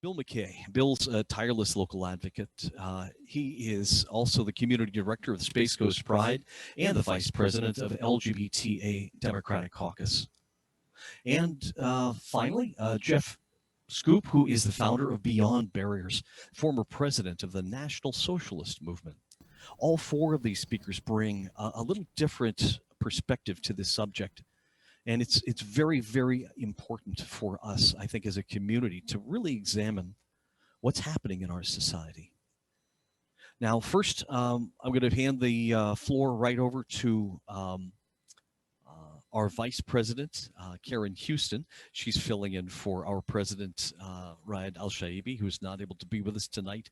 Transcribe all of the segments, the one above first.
Bill McKay. Bill's a tireless local advocate. He is also the community director of Space Coast Pride and the vice president of LGBTA Democratic Caucus. And finally, Jeff Schoep, who is the founder of Beyond Barriers, former president of the National Socialist Movement. All four of these speakers bring a little different perspective to this subject. And it's very, very important for us, I think, as a community to really examine what's happening in our society. Now, first, I'm going to hand the floor right over to our vice president, Karen Houston. She's filling in for our president, Raed Al-Shaibi, who's not able to be with us tonight.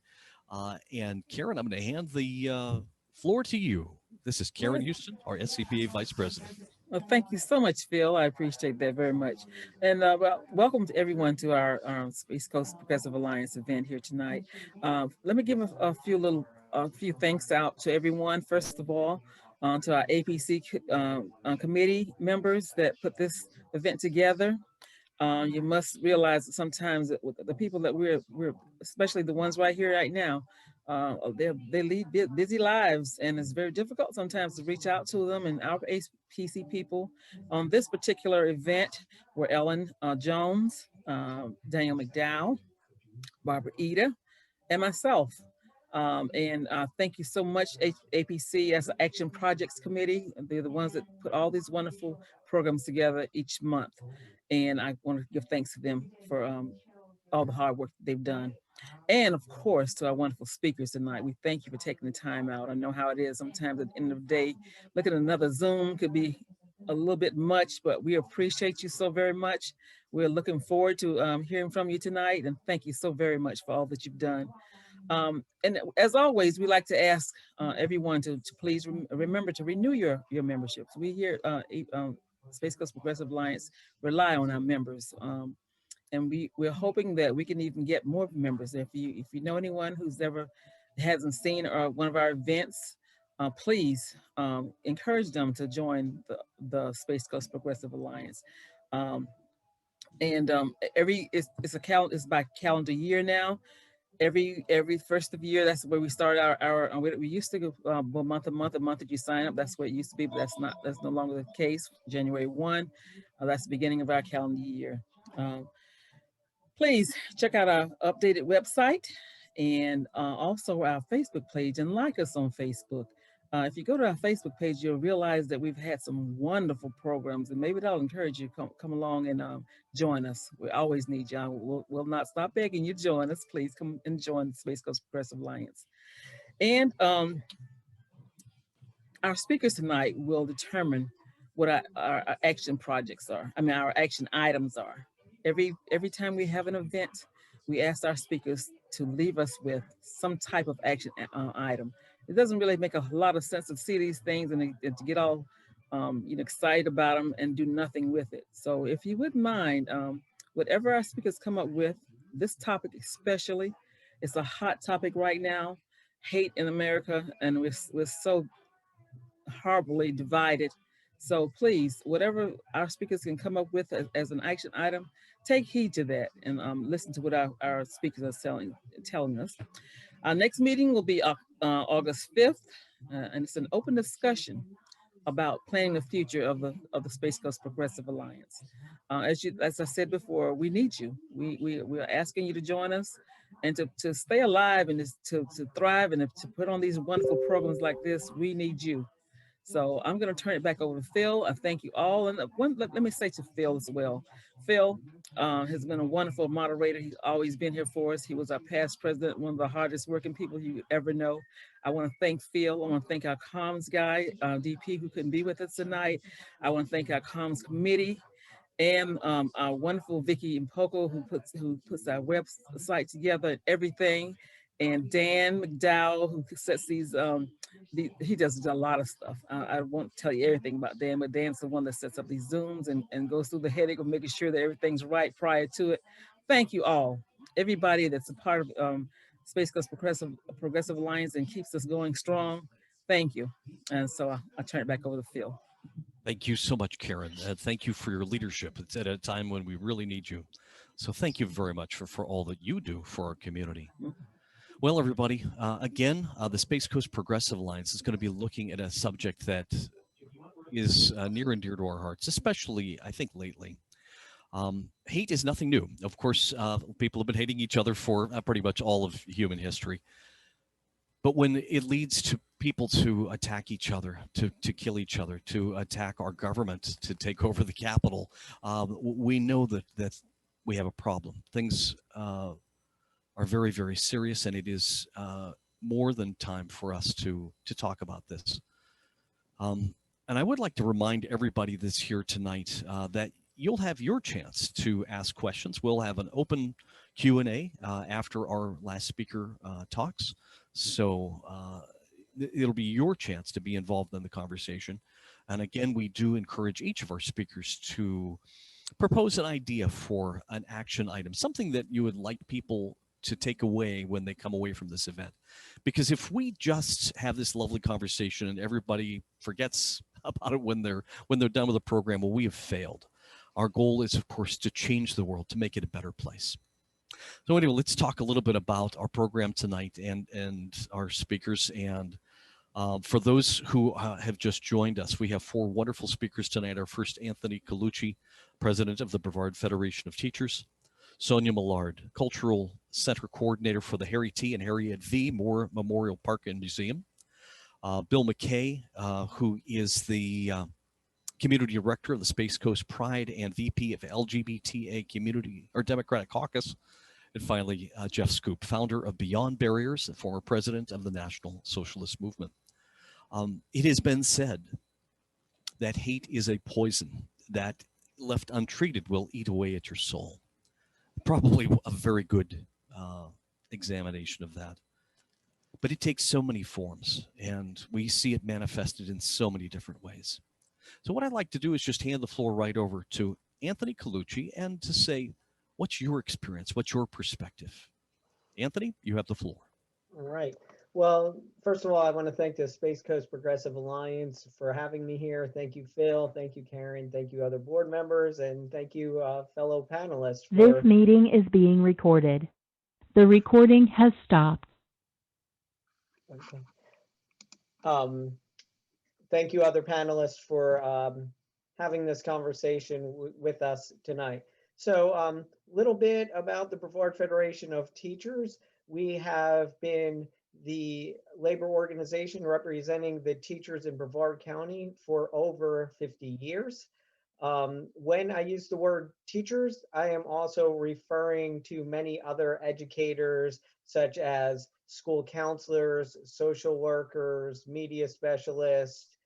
And Karen, I'm going to hand the floor to you. This is Karen Houston, our SCPA vice president. Well, thank you so much, Phil. I appreciate that very much. And welcome to everyone to our Space Coast Progressive Alliance event here tonight. Let me give a few thanks out to everyone. First of all, to our APC committee members that put this event together. You must realize that sometimes the people that we're especially the ones right here right now, they lead busy lives, and it's very difficult sometimes to reach out to them. And our APC people on this particular event were Ellen Jones, Daniel McDowell, Barbara Eda, and myself. And thank you so much, APC as an Action Projects Committee. They're the ones that put all these wonderful programs together each month. And I want to give thanks to them for all the hard work they've done. And of course, to our wonderful speakers tonight, we thank you for taking the time out. I know how it is sometimes at the end of the day, looking at another Zoom could be a little bit much, but we appreciate you so very much. We're looking forward to hearing from you tonight, and thank you so very much for all that you've done. And as always, we like to ask everyone to please remember to renew your memberships. We here Space Coast Progressive Alliance rely on our members. And we're hoping that we can even get more members. If you know anyone who's hasn't seen one of our events, please encourage them to join the Space Coast Progressive Alliance. It's by calendar year now. Every first of the year, that's where we start we used to go month to month that you sign up. That's what it used to be, but that's no longer the case. January 1, that's the beginning of our calendar year. Please check out our updated website and also our Facebook page, and like us on Facebook. If you go to our Facebook page, you'll realize that we've had some wonderful programs, and maybe that'll encourage you to come along and join us. We always need you. We'll not stop begging you to join us. Please come and join the Space Coast Progressive Alliance. And our speakers tonight will determine what our action projects are. Our action items are. Every time we have an event, we ask our speakers to leave us with some type of action item. It doesn't really make a lot of sense to see these things and to get all excited about them and do nothing with it. So if you wouldn't mind, whatever our speakers come up with, this topic especially, it's a hot topic right now, hate in America, and we're so horribly divided. So please, whatever our speakers can come up with as an action item, take heed to that and listen to what our speakers are telling us. Our next meeting will be August 5th, and it's an open discussion about planning the future of the Space Coast Progressive Alliance. As I said before, we need you. We are asking you to join us and to stay alive and to thrive and to put on these wonderful programs like this. We need you. So I'm going to turn it back over to Phil. I thank you all. And let me say to Phil as well. Phil has been a wonderful moderator. He's always been here for us. He was our past president, one of the hardest working people you ever know. I want to thank Phil. I want to thank our comms guy, DP, who couldn't be with us tonight. I want to thank our comms committee and our wonderful Vicky Impoko, who puts our website together and everything. And Dan McDowell, who sets these, he does a lot of stuff. I won't tell you everything about Dan, but Dan's the one that sets up these Zooms and goes through the headache of making sure that everything's right prior to it. Thank you all, everybody that's a part of Space Coast Progressive Alliance and keeps us going strong. Thank you. And so I'll turn it back over to Phil. Thank you so much, Karen. Thank you for your leadership. It's at a time when we really need you. So thank you very much for all that you do for our community. Mhm. Well, everybody, again, the Space Coast Progressive Alliance is going to be looking at a subject that is near and dear to our hearts, especially, I think, lately. Hate is nothing new. Of course, people have been hating each other for pretty much all of human history. But when it leads to people to attack each other, to kill each other, to attack our government, to take over the Capitol, we know that we have a problem. Things are very, very serious, and it is more than time for us to talk about this. And I would like to remind everybody that's here tonight that you'll have your chance to ask questions. We'll have an open Q&A after our last speaker talks. So it'll be your chance to be involved in the conversation. And again, we do encourage each of our speakers to propose an idea for an action item, something that you would like people to take away when they come away from this event. Because if we just have this lovely conversation and everybody forgets about it when they're done with the program, well, we have failed. Our goal is, of course, to change the world, to make it a better place. So anyway, let's talk a little bit about our program tonight and our speakers. And for those who have just joined us, we have 4 wonderful speakers tonight. Our first, Anthony Colucci, president of the Brevard Federation of Teachers. Sonia Millard, Cultural Center Coordinator for the Harry T. and Harriet V. Moore Memorial Park and Museum. Bill McKay, who is the Community Director of the Space Coast Pride and VP of LGBTA Community or Democratic Caucus. And finally, Jeff Schoep, founder of Beyond Barriers, and former president of the National Socialist Movement. It has been said that hate is a poison that, left untreated, will eat away at your soul. Probably a very good examination of that. But it takes so many forms, and we see it manifested in so many different ways. So what I'd like to do is just hand the floor right over to Anthony Colucci and to say, what's your experience? What's your perspective? Anthony, you have the floor. All right. Well, first of all, I want to thank the Space Coast Progressive Alliance for having me here. Thank you, Phil. Thank you, Karen. Thank you, other board members. And thank you, fellow panelists. This meeting is being recorded. The recording has stopped. Okay. Thank you, other panelists, for having this conversation with us tonight. So a little bit about the Brevard Federation of Teachers. We have been the labor organization representing the teachers in Brevard County for over 50 years. When I use the word teachers, I am also referring to many other educators, such as school counselors, social workers, media specialists,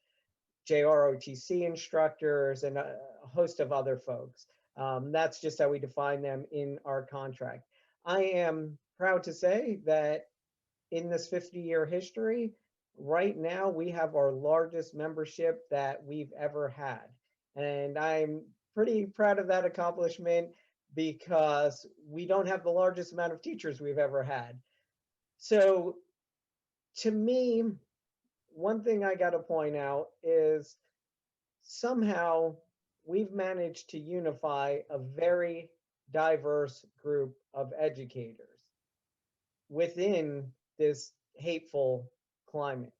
JROTC instructors, and a host of other folks. That's just how we define them in our contract. I am proud to say that in this 50-year history, right now we have our largest membership that we've ever had. And I'm pretty proud of that accomplishment because we don't have the largest amount of teachers we've ever had. So to me, one thing I got to point out is somehow we've managed to unify a very diverse group of educators within this hateful climate.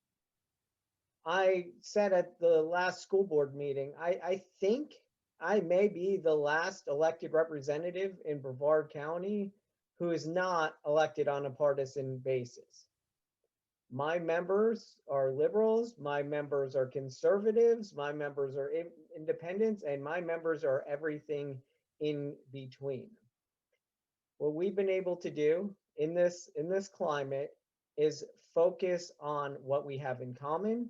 I said at the last school board meeting, I think I may be the last elected representative in Brevard County who is not elected on a partisan basis. My members are liberals, my members are conservatives, my members are independents, and my members are everything in between. What we've been able to do in this climate is focus on what we have in common,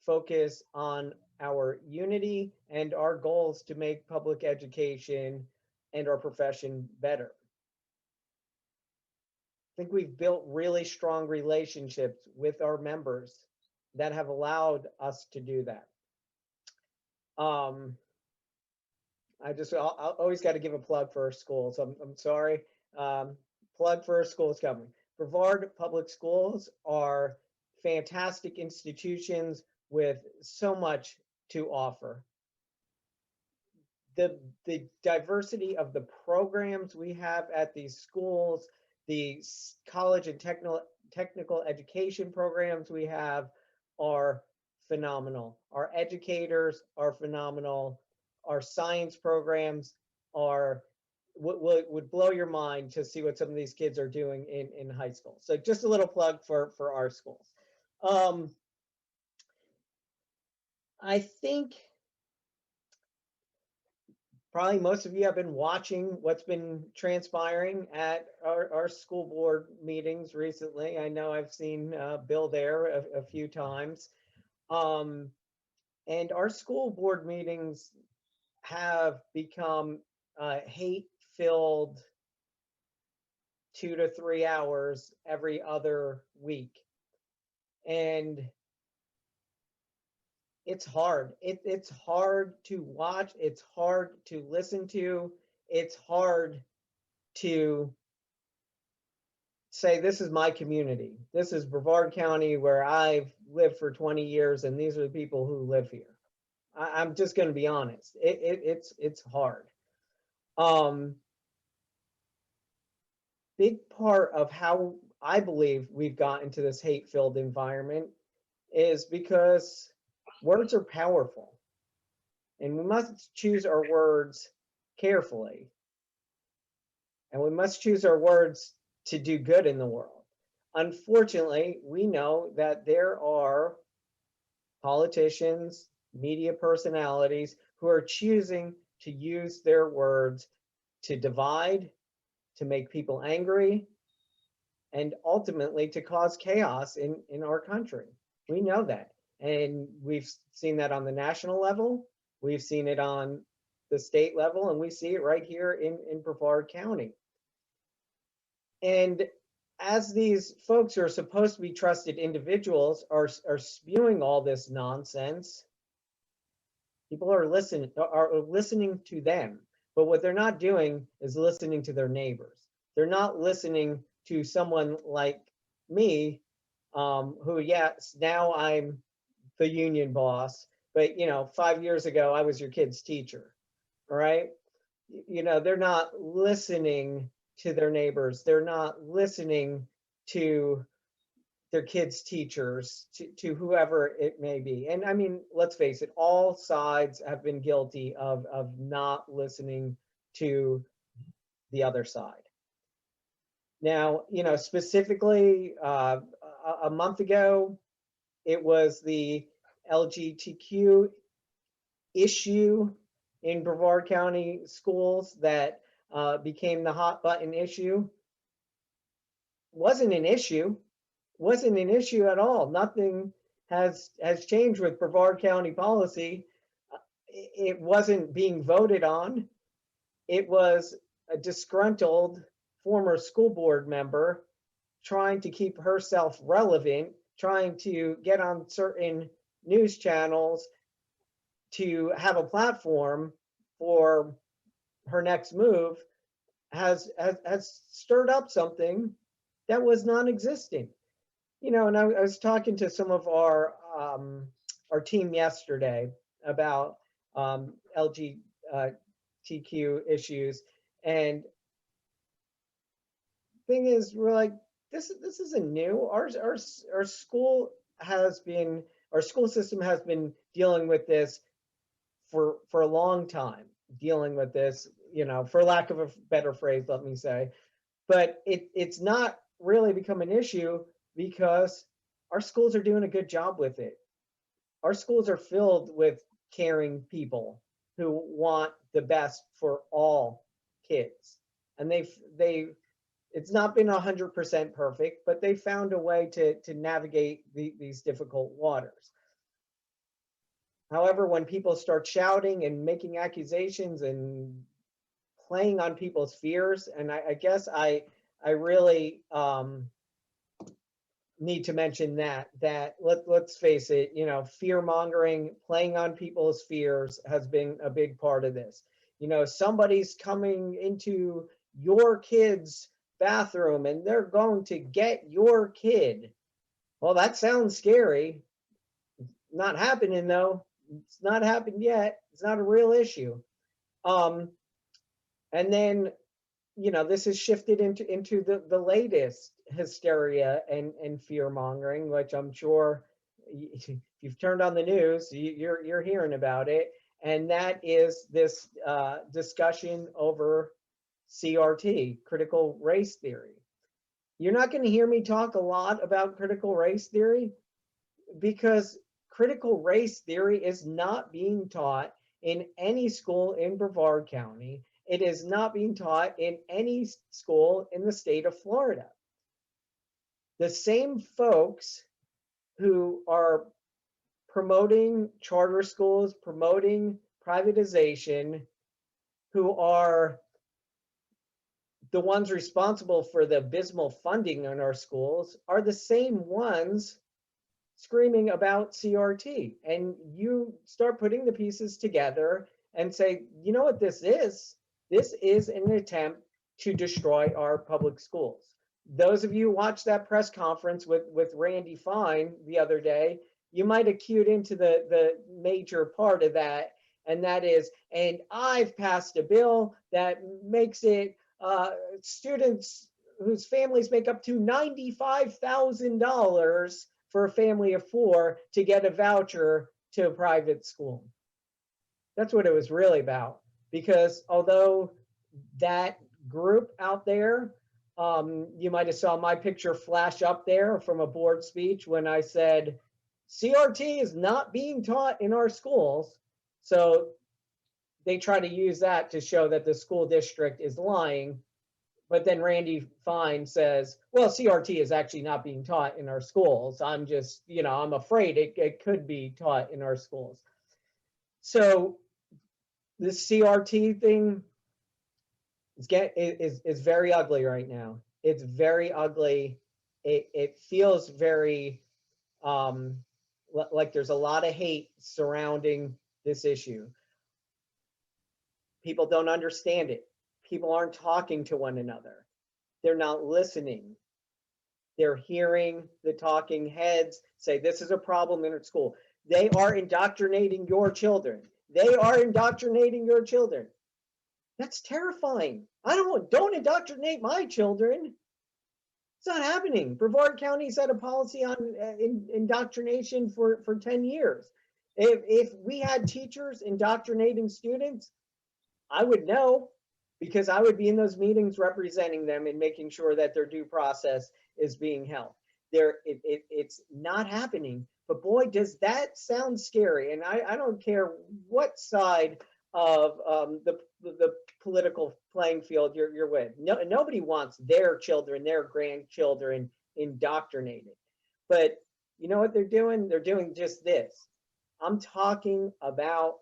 focus on our unity and our goals to make public education and our profession better. I think we've built really strong relationships with our members that have allowed us to do that. I always got to give a plug for our school, so I'm sorry. Plug for our school is coming. Brevard Public Schools are fantastic institutions with so much to offer. the diversity of the programs we have at these schools, the college and technical education programs we have are phenomenal. Our educators are phenomenal. Our science programs are would blow your mind to see what some of these kids are doing in high school. So just a little plug for our schools. I think probably most of you have been watching what's been transpiring at our school board meetings recently. I know I've seen Bill there a few times. And our school board meetings have become hate-filled 2 to 3 hours every other week. And it's hard. It's hard to watch. It's hard to listen to. It's hard to say, this is my community. This is Brevard County where I've lived for 20 years and these are the people who live here. I'm just going to be honest. It's hard. Big part of how I believe we've gotten into this hate-filled environment is because words are powerful, and we must choose our words carefully. And we must choose our words to do good in the world. Unfortunately, we know that there are politicians, media personalities who are choosing to use their words to divide, to make people angry, and ultimately to cause chaos in our country. We know that. And we've seen that on the national level. We've seen it on the state level, and we see it right here in Brevard County. And as these folks who are supposed to be trusted individuals are spewing all this nonsense, people are listening to them. But what they're not doing is listening to their neighbors. They're not listening to someone like me, who, yes, now I'm the union boss, but 5 years ago I was your kid's teacher. All right, they're not listening to their neighbors. They're not listening to their kids' teachers, to whoever it may be. And I mean, let's face it, all sides have been guilty of not listening to the other side. Now, specifically a month ago, it was the LGBTQ issue in Brevard County schools that became the hot button issue. Wasn't an issue at all. Nothing has changed with Brevard County policy. It wasn't being voted on. It was a disgruntled former school board member trying to keep herself relevant, trying to get on certain news channels to have a platform for her next move, has stirred up something that was non-existent. And I was talking to some of our team yesterday about LGBTQ issues, and thing is, we're like, this isn't new. Our school system has been dealing with this for a long time, dealing with this, for lack of a better phrase, let me say. But it's not really become an issue because our schools are doing a good job with it. Our schools are filled with caring people who want the best for all kids. And it's not been 100% perfect, but they found a way to navigate these difficult waters. However, when people start shouting and making accusations and playing on people's fears, and I guess I really need to mention that let's face it, fear mongering, playing on people's fears has been a big part of this. Somebody's coming into your kid's bathroom and they're going to get your kid. Well, that sounds scary. Not happening though. It's not happened yet. It's not a real issue. And then, you know, this has shifted into the latest hysteria and fear mongering, which I'm sure if you've turned on the news, you're hearing about it. And that is this discussion over CRT, critical race theory. You're not going to hear me talk a lot about critical race theory because critical race theory is not being taught in any school in Brevard County. It is not being taught in any school in the state of Florida. The same folks who are promoting charter schools, promoting privatization, who are the ones responsible for the abysmal funding in our schools, are the same ones screaming about CRT. And you start putting the pieces together and say, you know what this is? This is an attempt to destroy our public schools. Those of you who watched that press conference with Randy Fine the other day, you might have cued into the major part of that, and that is, and I've passed a bill that makes it students whose families make up to $95,000 for a family of 4 to get a voucher to a private school. That's what it was really about. Because although that group out there, you might have saw my picture flash up there from a board speech when I said, CRT is not being taught in our schools. So they try to use that to show that the school district is lying. But then Randy Fine says, well, CRT is actually not being taught in our schools. I'm just, you know, I'm afraid it could be taught in our schools. So this CRT thing is very ugly right now. It's very ugly. It feels very like there's a lot of hate surrounding this issue. People don't understand it. People aren't talking to one another. They're not listening. They're hearing the talking heads say, this is a problem in our school. They are indoctrinating your children. They are indoctrinating your children. That's terrifying. Don't indoctrinate my children. It's not happening. Brevard County's had a policy on indoctrination for 10 years. If we had teachers indoctrinating students, I would know, because I would be in those meetings representing them and making sure that their due process is being held. It's not happening, but boy, does that sound scary. And I don't care what side of the political playing field you're with. Nobody wants their children, their grandchildren indoctrinated. But you know what they're doing? They're doing just this. I'm talking about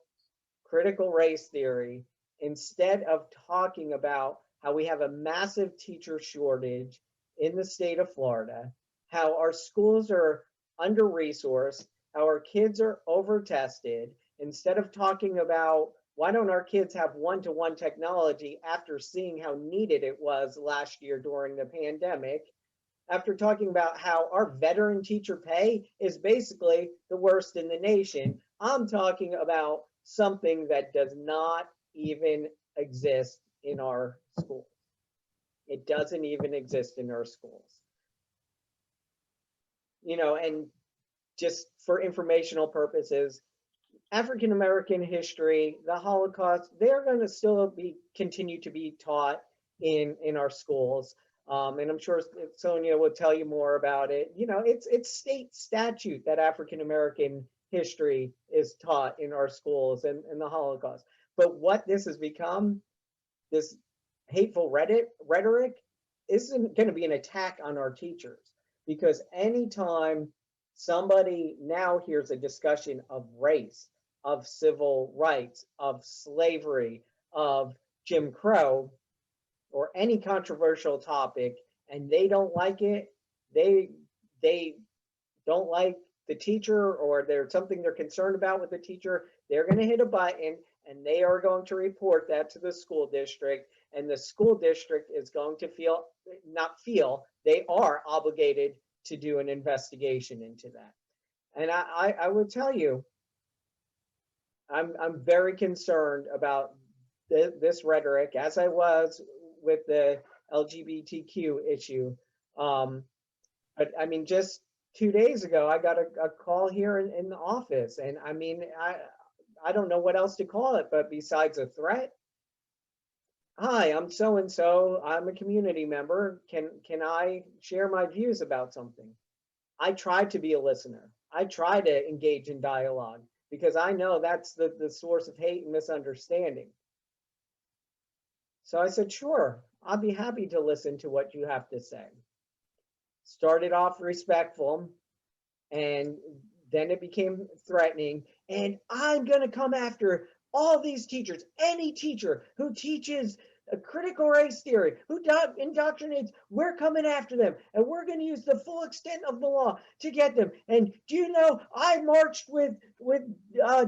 critical race theory instead of talking about how we have a massive teacher shortage in the state of Florida, how our schools are under-resourced, how our kids are over-tested. Instead of talking about why don't our kids have one-to-one technology after seeing how needed it was last year during the pandemic, after talking about how our veteran teacher pay is basically the worst in the nation, I'm talking about something that does not even exist in our schools. It doesn't even exist in our schools. You know, and just for informational purposes, African American history, the Holocaust, they're going to still continue to be taught in our schools. And I'm sure Sonia will tell you more about it. You know, it's state statute that African American history is taught in our schools and the Holocaust. But what this has become, this hateful rhetoric, isn't going to be an attack on our teachers, because anytime somebody now hears a discussion of race, of civil rights, of slavery, of Jim Crow, or any controversial topic, and they don't like it, they don't like the teacher, or there's something they're concerned about with the teacher, they're going to hit a button and they are going to report that to the school district, and the school district is going to they are obligated to do an investigation into that. And I would tell you, I'm very concerned about this rhetoric, as I was with the LGBTQ issue. But I mean, just 2 days ago, I got a call here in the office, and I mean, I don't know what else to call it, but besides a threat. Hi, I'm so and so. I'm a community member. Can I share my views about something? I try to be a listener. I try to engage in dialogue because I know that's the source of hate and misunderstanding. So I said, sure, I'll be happy to listen to what you have to say. Started off respectful, and then it became threatening. And I'm going to come after all these teachers, any teacher who teaches a critical race theory, who indoctrinates, we're coming after them. And we're going to use the full extent of the law to get them. And do you know, I marched with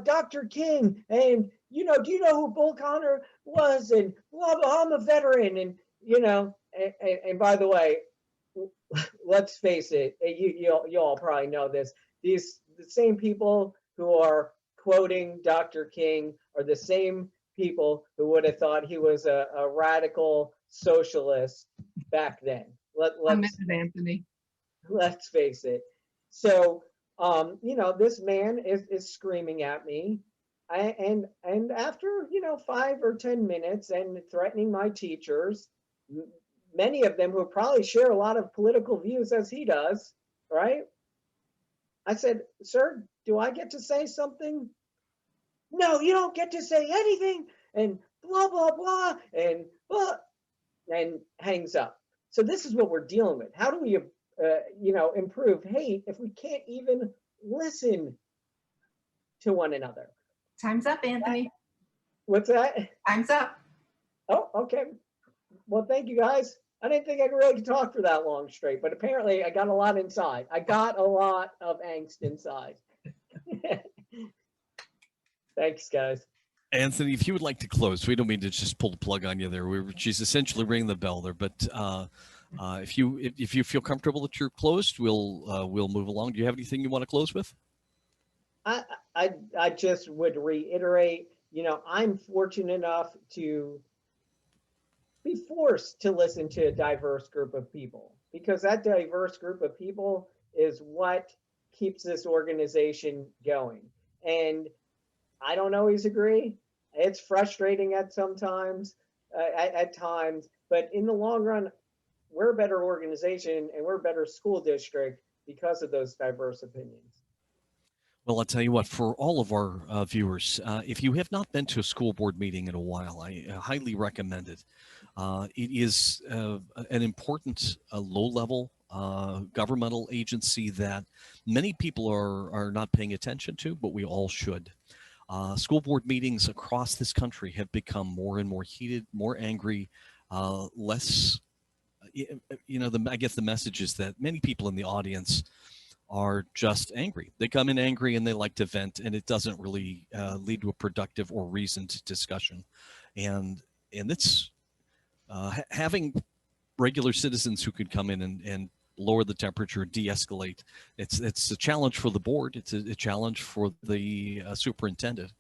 Dr. King, and, you know, do you know who Bull Connor was? And blah, blah, I'm a veteran. And, you know, and by the way, let's face it, you all probably know this. The same people who are quoting Dr. King are the same people who would have thought he was a radical socialist back then. Anthony. Let's face it. So, you know, this man is screaming at me, and after, you know, 5 or 10 minutes and threatening my teachers, many of them who probably share a lot of political views as he does, right? I said, sir, do I get to say something? No, you don't get to say anything, and blah, blah, blah, and hangs up. So this is what we're dealing with. How do we, you know, improve hate if we can't even listen to one another? Time's up, Anthony. What's that? Time's up. Oh, okay. Well, thank you guys. I didn't think I could really talk for that long straight, but apparently I got a lot inside. I got a lot of angst inside. Thanks, guys. Anthony, if you would like to close, we don't mean to just pull the plug on you there. She's essentially ringing the bell there, but if you feel comfortable that you're closed, we'll move along. Do you have anything you want to close with? I just would reiterate, you know, I'm fortunate enough to be forced to listen to a diverse group of people, because that diverse group of people is what keeps this organization going. And I don't always agree. It's frustrating at times, but in the long run, we're a better organization and we're a better school district because of those diverse opinions. Well, I'll tell you what, for all of our viewers, if you have not been to a school board meeting in a while, I highly recommend it. It is an important low-level governmental agency that many people are not paying attention to, but we all should. School board meetings across this country have become more and more heated, more angry, less, you know, I guess the message is that many people in the audience are just angry. They come in angry and they like to vent, and it doesn't really lead to a productive or reasoned discussion. And it's having regular citizens who could come in and lower the temperature, de-escalate. It's a challenge for the board. It's a challenge for the superintendent.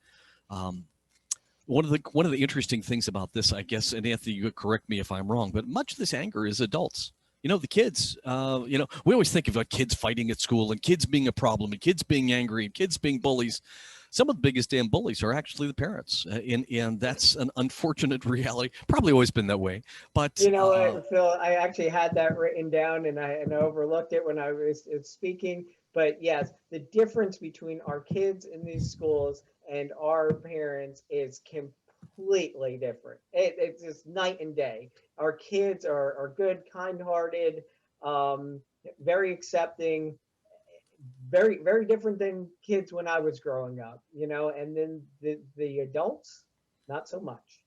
One of the interesting things about this, I guess, and Anthony, you could correct me if I'm wrong, but much of this anger is adults. You know, the kids, you know, we always think about kids fighting at school and kids being a problem and kids being angry and kids being bullies. Some of the biggest damn bullies are actually the parents. And that's an unfortunate reality. Probably always been that way. But you know, Phil, I actually had that written down and I overlooked it when I was speaking. But yes, the difference between our kids in these schools and our parents is completely different. It's just night and day. Our kids are good, kind-hearted, very accepting, very, very different than kids when I was growing up, you know. And then the adults, not so much.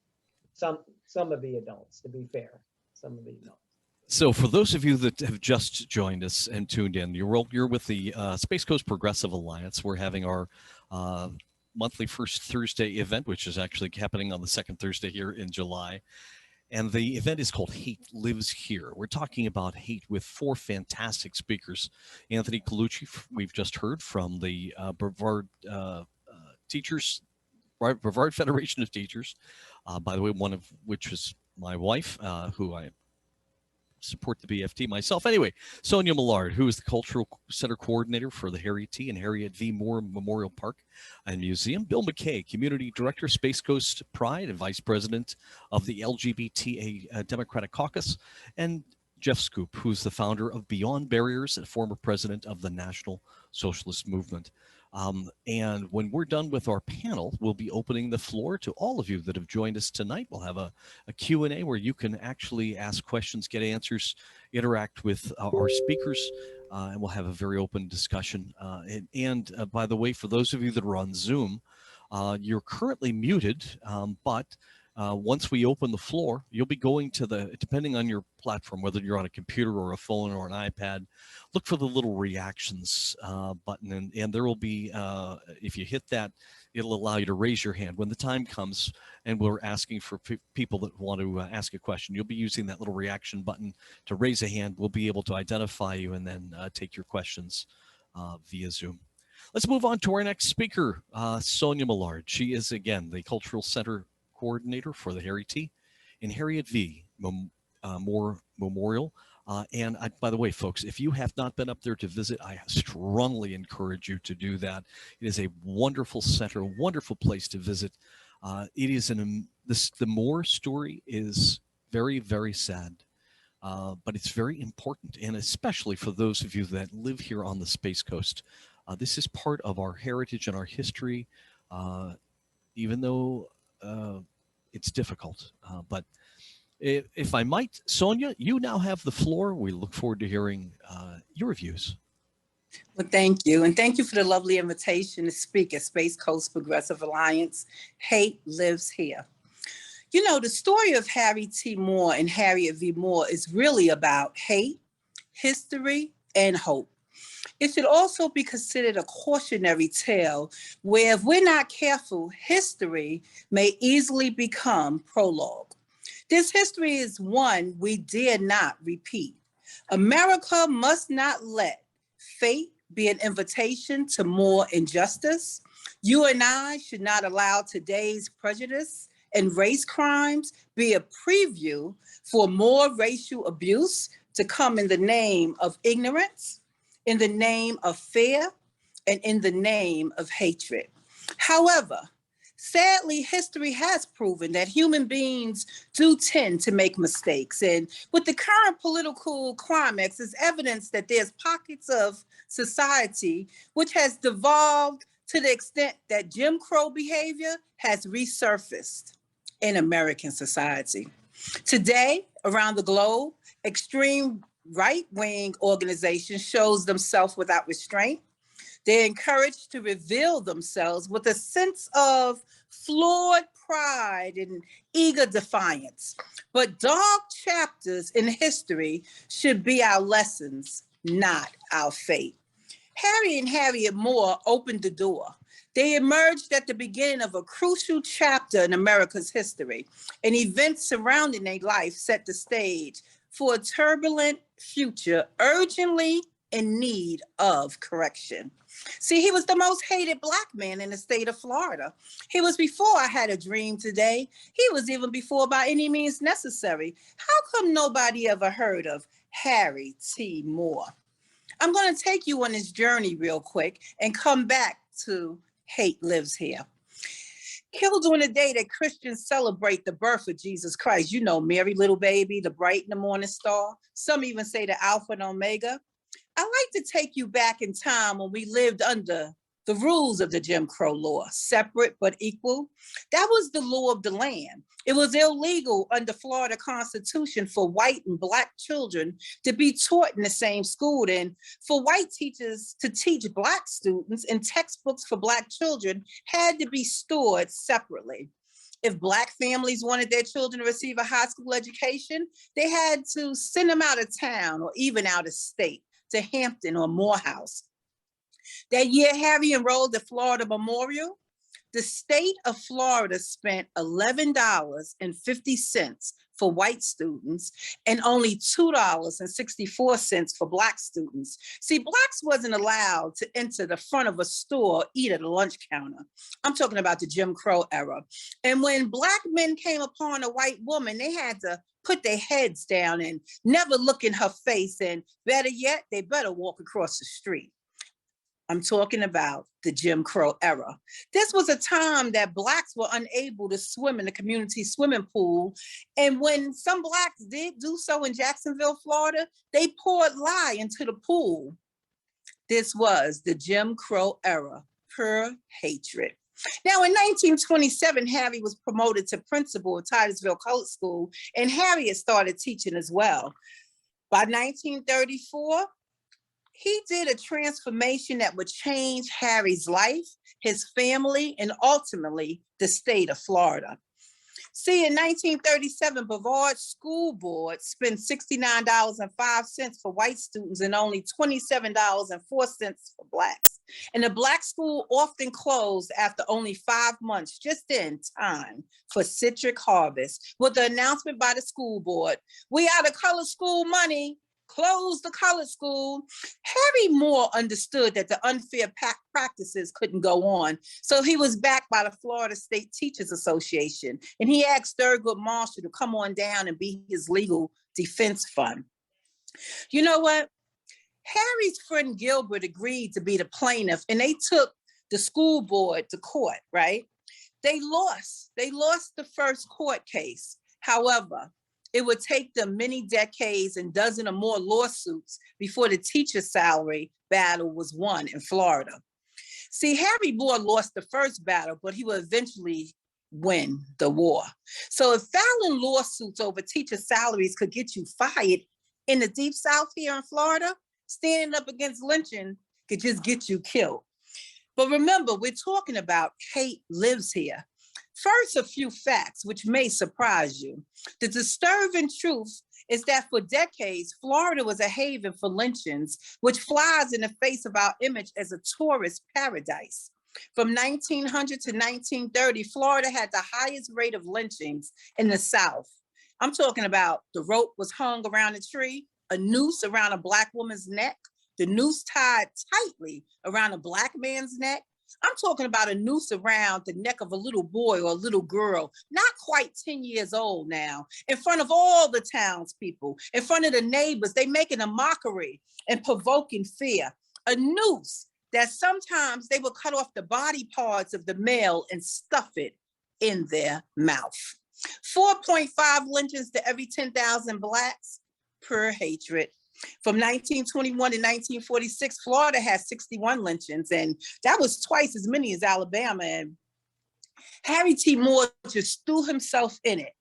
Some of the adults, to be fair, some of the adults. So for those of you that have just joined us and tuned in, you're with the Space Coast Progressive Alliance. We're having our monthly First Thursday event, which is actually happening on the second Thursday here in July. And the event is called Hate Lives Here. We're talking about hate with 4 fantastic speakers. Anthony Colucci, we've just heard from the Brevard Teachers Brevard Federation of Teachers, by the way, one of which is my wife, who I support the BFT myself. Anyway, Sonia Millard, who is the Cultural Center Coordinator for the Harry T. and Harriet V. Moore Memorial Park and Museum. Bill McKay, Community Director, Space Coast Pride and Vice President of the LGBTA Democratic Caucus. And Jeff Schoep, who's the founder of Beyond Barriers and former president of the National Socialist Movement. And when we're done with our panel, we'll be opening the floor to all of you that have joined us tonight. We'll have a Q&A where you can actually ask questions, get answers, interact with our speakers, and we'll have a very open discussion. And by the way, for those of you that are on Zoom, you're currently muted, but once we open the floor, you'll be going to the, depending on your platform, whether you're on a computer or a phone or an iPad, look for the little reactions button, and there will be, if you hit that, it'll allow you to raise your hand when the time comes and we're asking for people that want to ask a question. You'll be using that little reaction button to raise a hand. We'll be able to identify you and then take your questions via Zoom. Let's move on to our next speaker, Sonia Millard. She is, again, the Cultural Center Coordinator for the Harry T. and Harriet V. Moore Memorial. And by the way, folks, if you have not been up there to visit, I strongly encourage you to do that. It is a wonderful center, a wonderful place to visit. It is the Moore story is very, very sad, but it's very important, and especially for those of you that live here on the Space Coast. This is part of our heritage and our history, even though it's difficult. But if I might, Sonia, you now have the floor. We look forward to hearing your views. Well, thank you. And thank you for the lovely invitation to speak at Space Coast Progressive Alliance. Hate Lives Here. You know, the story of Harry T. Moore and Harriet V. Moore is really about hate, history, and hope. It should also be considered a cautionary tale where, if we're not careful, history may easily become prologue. This history is one we dare not repeat. America must not let fate be an invitation to more injustice. You and I should not allow today's prejudice and race crimes be a preview for more racial abuse to come in the name of ignorance, in the name of fear, and in the name of hatred. However, sadly, history has proven that human beings do tend to make mistakes. And with the current political climax, is evidence that there's pockets of society which has devolved to the extent that Jim Crow behavior has resurfaced in American society. Today, around the globe, extreme right-wing organizations shows themselves without restraint. They're encouraged to reveal themselves with a sense of flawed pride and eager defiance. But dark chapters in history should be our lessons, not our fate. Harry and Harriet Moore opened the door. They emerged at the beginning of a crucial chapter in America's history, and events surrounding their life set the stage for a turbulent future urgently in need of correction. See, he was the most hated Black man in the state of Florida. He was before I Had a Dream Today. He was even before By Any Means Necessary. How come nobody ever heard of Harry T. Moore? I'm going to take you on this journey real quick and come back to Hate Lives Here. Killed on the day that Christians celebrate the birth of Jesus Christ. You know, Mary, little baby, the bright and the morning star. Some even say the Alpha and Omega. I like to take you back in time when we lived under the rules of the Jim Crow law, separate but equal. That was the law of the land. It was illegal under Florida Constitution for white and Black children to be taught in the same school, and for white teachers to teach Black students, and textbooks for Black children had to be stored separately. If Black families wanted their children to receive a high school education, they had to send them out of town or even out of state to Hampton or Morehouse. That year, Harry enrolled at Florida Memorial. The state of Florida spent $11.50 for white students and only $2.64 for Black students. See, Blacks wasn't allowed to enter the front of a store, eat at a lunch counter. I'm talking about the Jim Crow era. And when Black men came upon a white woman, they had to put their heads down and never look in her face. And better yet, they better walk across the street. I'm talking about the Jim Crow era. This was a time that Blacks were unable to swim in the community swimming pool. And when some Blacks did do so in Jacksonville, Florida, they poured lye into the pool. This was the Jim Crow era, pure hatred. Now, in 1927, Harry was promoted to principal of Titusville Colored School, and Harriet started teaching as well. By 1934, he did a transformation that would change Harry's life, his family, and ultimately the state of Florida. See, in 1937, Brevard School Board spent $69.05 for white students and only $27.04 for Blacks. And the Black school often closed after only 5 months, just in time for citric harvest, with the announcement by the school board, "We out of colored school money. Close the colored school." Harry Moore understood that the unfair practices couldn't go on. So he was backed by the Florida State Teachers Association. And he asked Thurgood Marshall to come on down and be his legal defense fund. You know what? Harry's friend Gilbert agreed to be the plaintiff, and they took the school board to court, right? They lost the first court case. However, it would take them many decades and dozen or more lawsuits before the teacher salary battle was won in Florida. See, Harry Moore lost the first battle, but he would eventually win the war. So if filing lawsuits over teacher salaries could get you fired in the Deep South here in Florida, standing up against lynching could just get you killed. But remember, we're talking about hate lives here. First, a few facts which may surprise you. The disturbing truth is that for decades, Florida was a haven for lynchings, which flies in the face of our image as a tourist paradise. From 1900 to 1930, Florida had the highest rate of lynchings in the South. I'm talking about the rope was hung around a tree, a noose around a Black woman's neck, the noose tied tightly around a Black man's neck. I'm talking about a noose around the neck of a little boy or a little girl, not quite 10 years old now, in front of all the townspeople, in front of the neighbors. They making a mockery and provoking fear. A noose that sometimes they would cut off the body parts of the male and stuff it in their mouth. 4.5 lynchings to every 10,000 Blacks, pure hatred. From 1921 to 1946, Florida had 61 lynchings, and that was twice as many as Alabama. And Harry T. Moore just threw himself in it.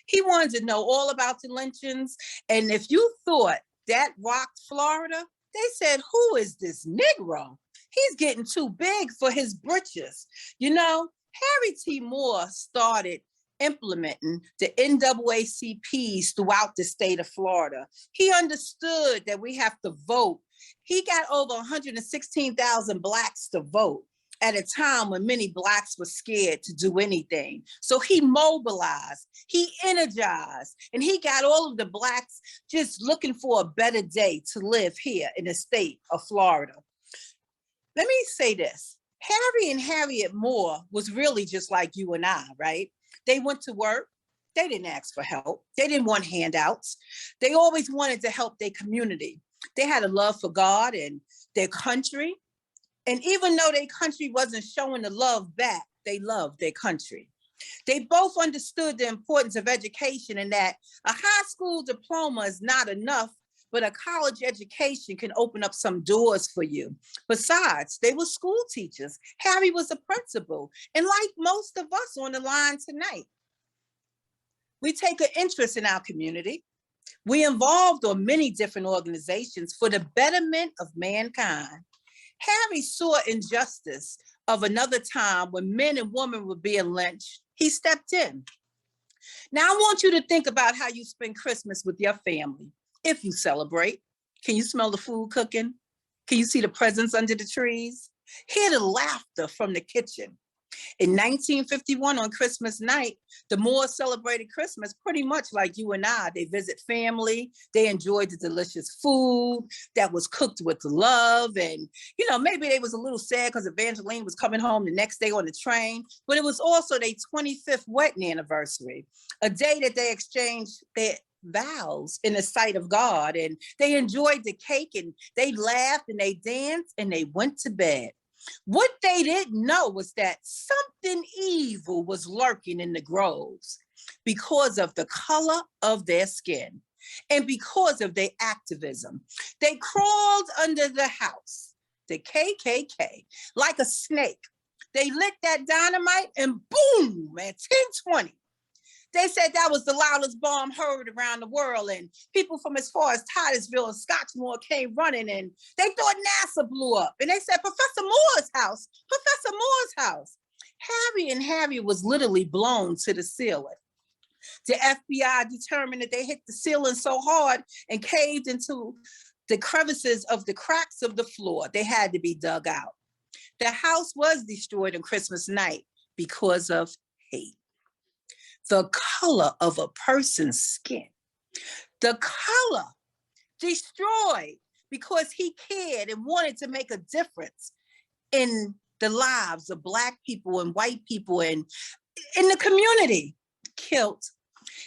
He wanted to know all about the lynchings. And if you thought that rocked Florida, they said, "Who is this Negro? He's getting too big for his britches." You know, Harry T. Moore started implementing the NAACPs throughout the state of Florida. He understood that we have to vote. He got over 116,000 Blacks to vote at a time when many Blacks were scared to do anything. So he mobilized, he energized, and he got all of the Blacks just looking for a better day to live here in the state of Florida. Let me say this. Harry and Harriet Moore was really just like you and I, right? They went to work. They didn't ask for help. They didn't want handouts. They always wanted to help their community. They had a love for God and their country. And even though their country wasn't showing the love back, they loved their country. They both understood the importance of education and that a high school diploma is not enough, but a college education can open up some doors for you. Besides, they were school teachers. Harry was a principal. And like most of us on the line tonight, we take an interest in our community. We involved on many different organizations for the betterment of mankind. Harry saw injustice of another time when men and women were being lynched. He stepped in. Now I want you to think about how you spend Christmas with your family. If you celebrate, can you smell the food cooking? Can you see the presents under the trees? Hear the laughter from the kitchen. In 1951, on Christmas night, the Moors celebrated Christmas pretty much like you and I. They visit family, they enjoyed the delicious food that was cooked with love. And, you know, maybe they was a little sad because Evangeline was coming home the next day on the train, but it was also their 25th wedding anniversary, a day that they exchanged their vows in the sight of God. And they enjoyed the cake and they laughed and they danced and they went to bed. What they didn't know was that something evil was lurking in the groves because of the color of their skin and because of their activism. They crawled under the house, the KKK, like a snake. They lit that dynamite and boom, at 10:20. They said that was the loudest bomb heard around the world, and people from as far as Titusville and Scotchmore came running, and they thought NASA blew up. And they said, Professor Moore's house, Professor Moore's house. Harry was literally blown to the ceiling. The FBI determined that they hit the ceiling so hard and caved into the crevices of the cracks of the floor. They had to be dug out. The house was destroyed on Christmas night because of hate. The color of a person's skin, the color destroyed because he cared and wanted to make a difference in the lives of Black people and white people and in the community. Killed.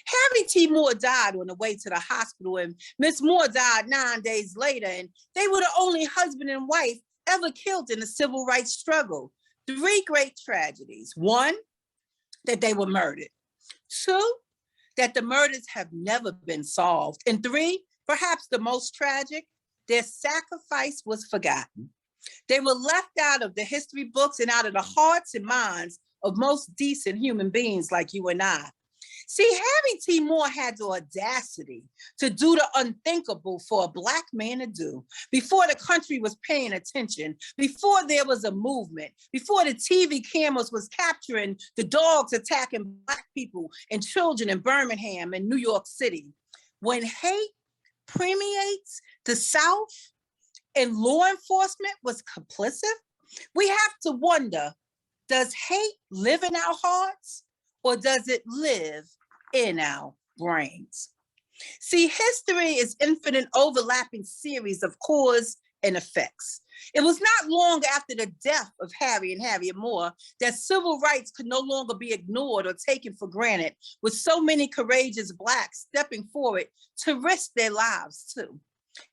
Harry T. Moore died on the way to the hospital, and Miss Moore died 9 days later, and they were the only husband and wife ever killed in the civil rights struggle. 3 great tragedies. 1, that they were murdered. 2, that the murders have never been solved. And 3, perhaps the most tragic, their sacrifice was forgotten. They were left out of the history books and out of the hearts and minds of most decent human beings like you and I. See, Harry T. Moore had the audacity to do the unthinkable for a Black man to do before the country was paying attention, before there was a movement, before the TV cameras was capturing the dogs attacking Black people and children in Birmingham and New York City. When hate permeates the South and law enforcement was complicit, we have to wonder, does hate live in our hearts? Or does it live in our brains? See, history is infinite overlapping series of cause and effects. It was not long after the death of Harry and Harriet Moore that civil rights could no longer be ignored or taken for granted, with so many courageous Blacks stepping forward to risk their lives too.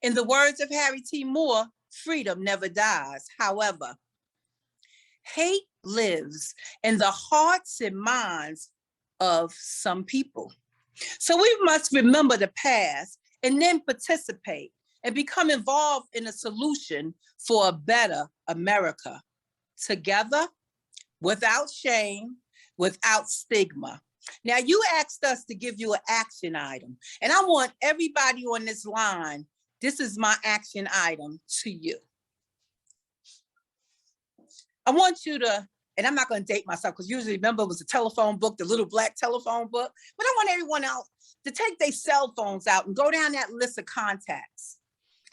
In the words of Harry T. Moore, freedom never dies. However, hate lives in the hearts and minds of some people. So we must remember the past and then participate and become involved in a solution for a better America. Together, without shame, without stigma. Now, you asked us to give you an action item, and I want everybody on this line, this is my action item to you. I want you to, and I'm not going to date myself because usually, remember, it was a telephone book, the little black telephone book, but I want everyone else to take their cell phones out and go down that list of contacts.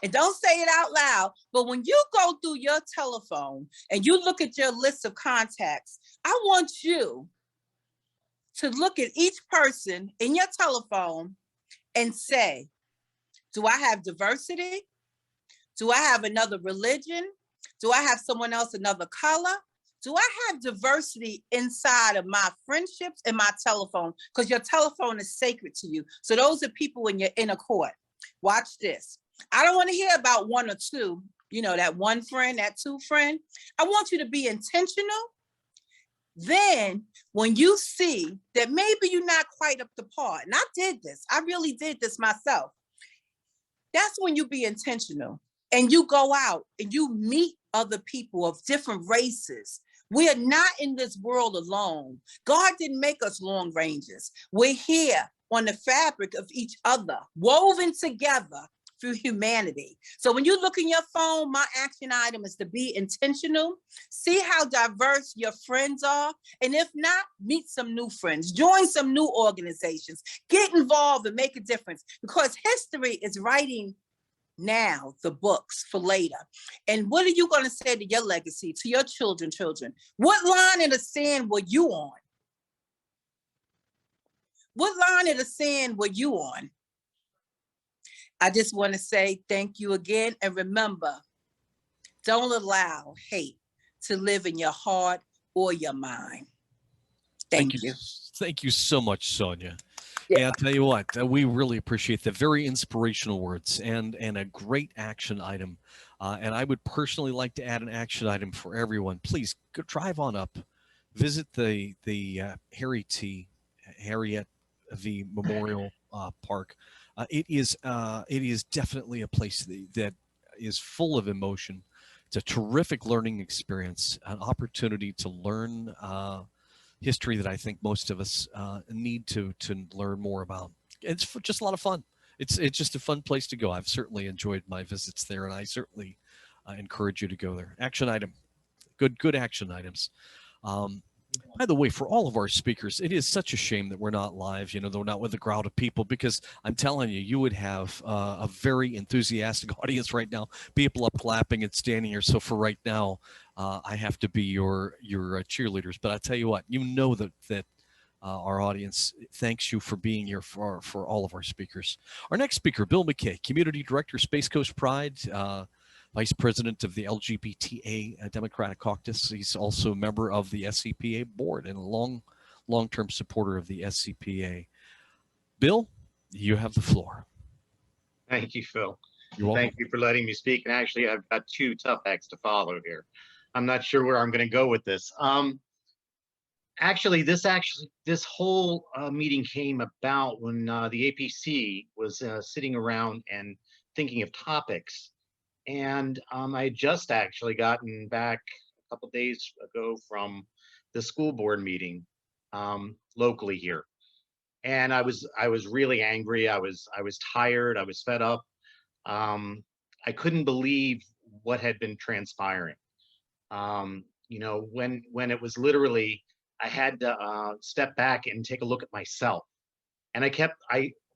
And don't say it out loud, but when you go through your telephone and you look at your list of contacts, I want you to look at each person in your telephone and say, do I have diversity? Do I have another religion? Do I have someone else another color? Do I have diversity inside of my friendships and my telephone? Because your telephone is sacred to you. So those are people in your inner court. Watch this. I don't want to hear about one or two, you know, that one friend, that two friend. I want you to be intentional. Then when you see that maybe you're not quite up to par, and I did this, I really did this myself. That's when you be intentional and you go out and you meet other people of different races. We are not in this world alone. God didn't make us long rangers. We're here on the fabric of each other, woven together through humanity. So when you look in your phone, my action item is to be intentional, see how diverse your friends are, and if not, meet some new friends, join some new organizations, get involved and make a difference, because history is writing now, the books for later. And what are you going to say to your legacy, to your children? What line in the sand were you on? What line in the sand were you on? I just want to say thank you again. And remember, don't allow hate to live in your heart or your mind. Thank you. Thank you so much, Sonia. Yeah. Yeah, I'll tell you what, we really appreciate the very inspirational words and a great action item. And I would personally like to add an action item for everyone. Please go drive on up, visit the Harriet V Memorial Park. It is definitely a place that is full of emotion. It's a terrific learning experience, an opportunity to learn history that I think most of us need to learn more about. It's just a lot of fun. It's just a fun place to go. I've certainly enjoyed my visits there, and I certainly encourage you to go there. Action item, good action items. By the way, for all of our speakers, it is such a shame that we're not live, you know, they're not with a crowd of people, because I'm telling you, you would have a very enthusiastic audience right now, people up clapping and standing here. So for right now, I have to be your cheerleaders. But I tell you what, you know that our audience thanks you for being here for all of our speakers. Our next speaker, Bill McKay, Community Director, Space Coast Pride, Vice President of the LGBTA Democratic Caucus. He's also a member of the SCPA board and a long-term supporter of the SCPA. Bill, you have the floor. Thank you, Phil. You're welcome. Thank you for letting me speak. And actually, I've got two tough acts to follow here. I'm not sure where I'm going to go with this. This whole meeting came about when the APC was sitting around and thinking of topics. And I had just actually gotten back a couple days ago from the school board meeting locally here. And I was really angry. I was tired. I was fed up. I couldn't believe what had been transpiring. You know, when it was literally, I had to step back and take a look at myself. And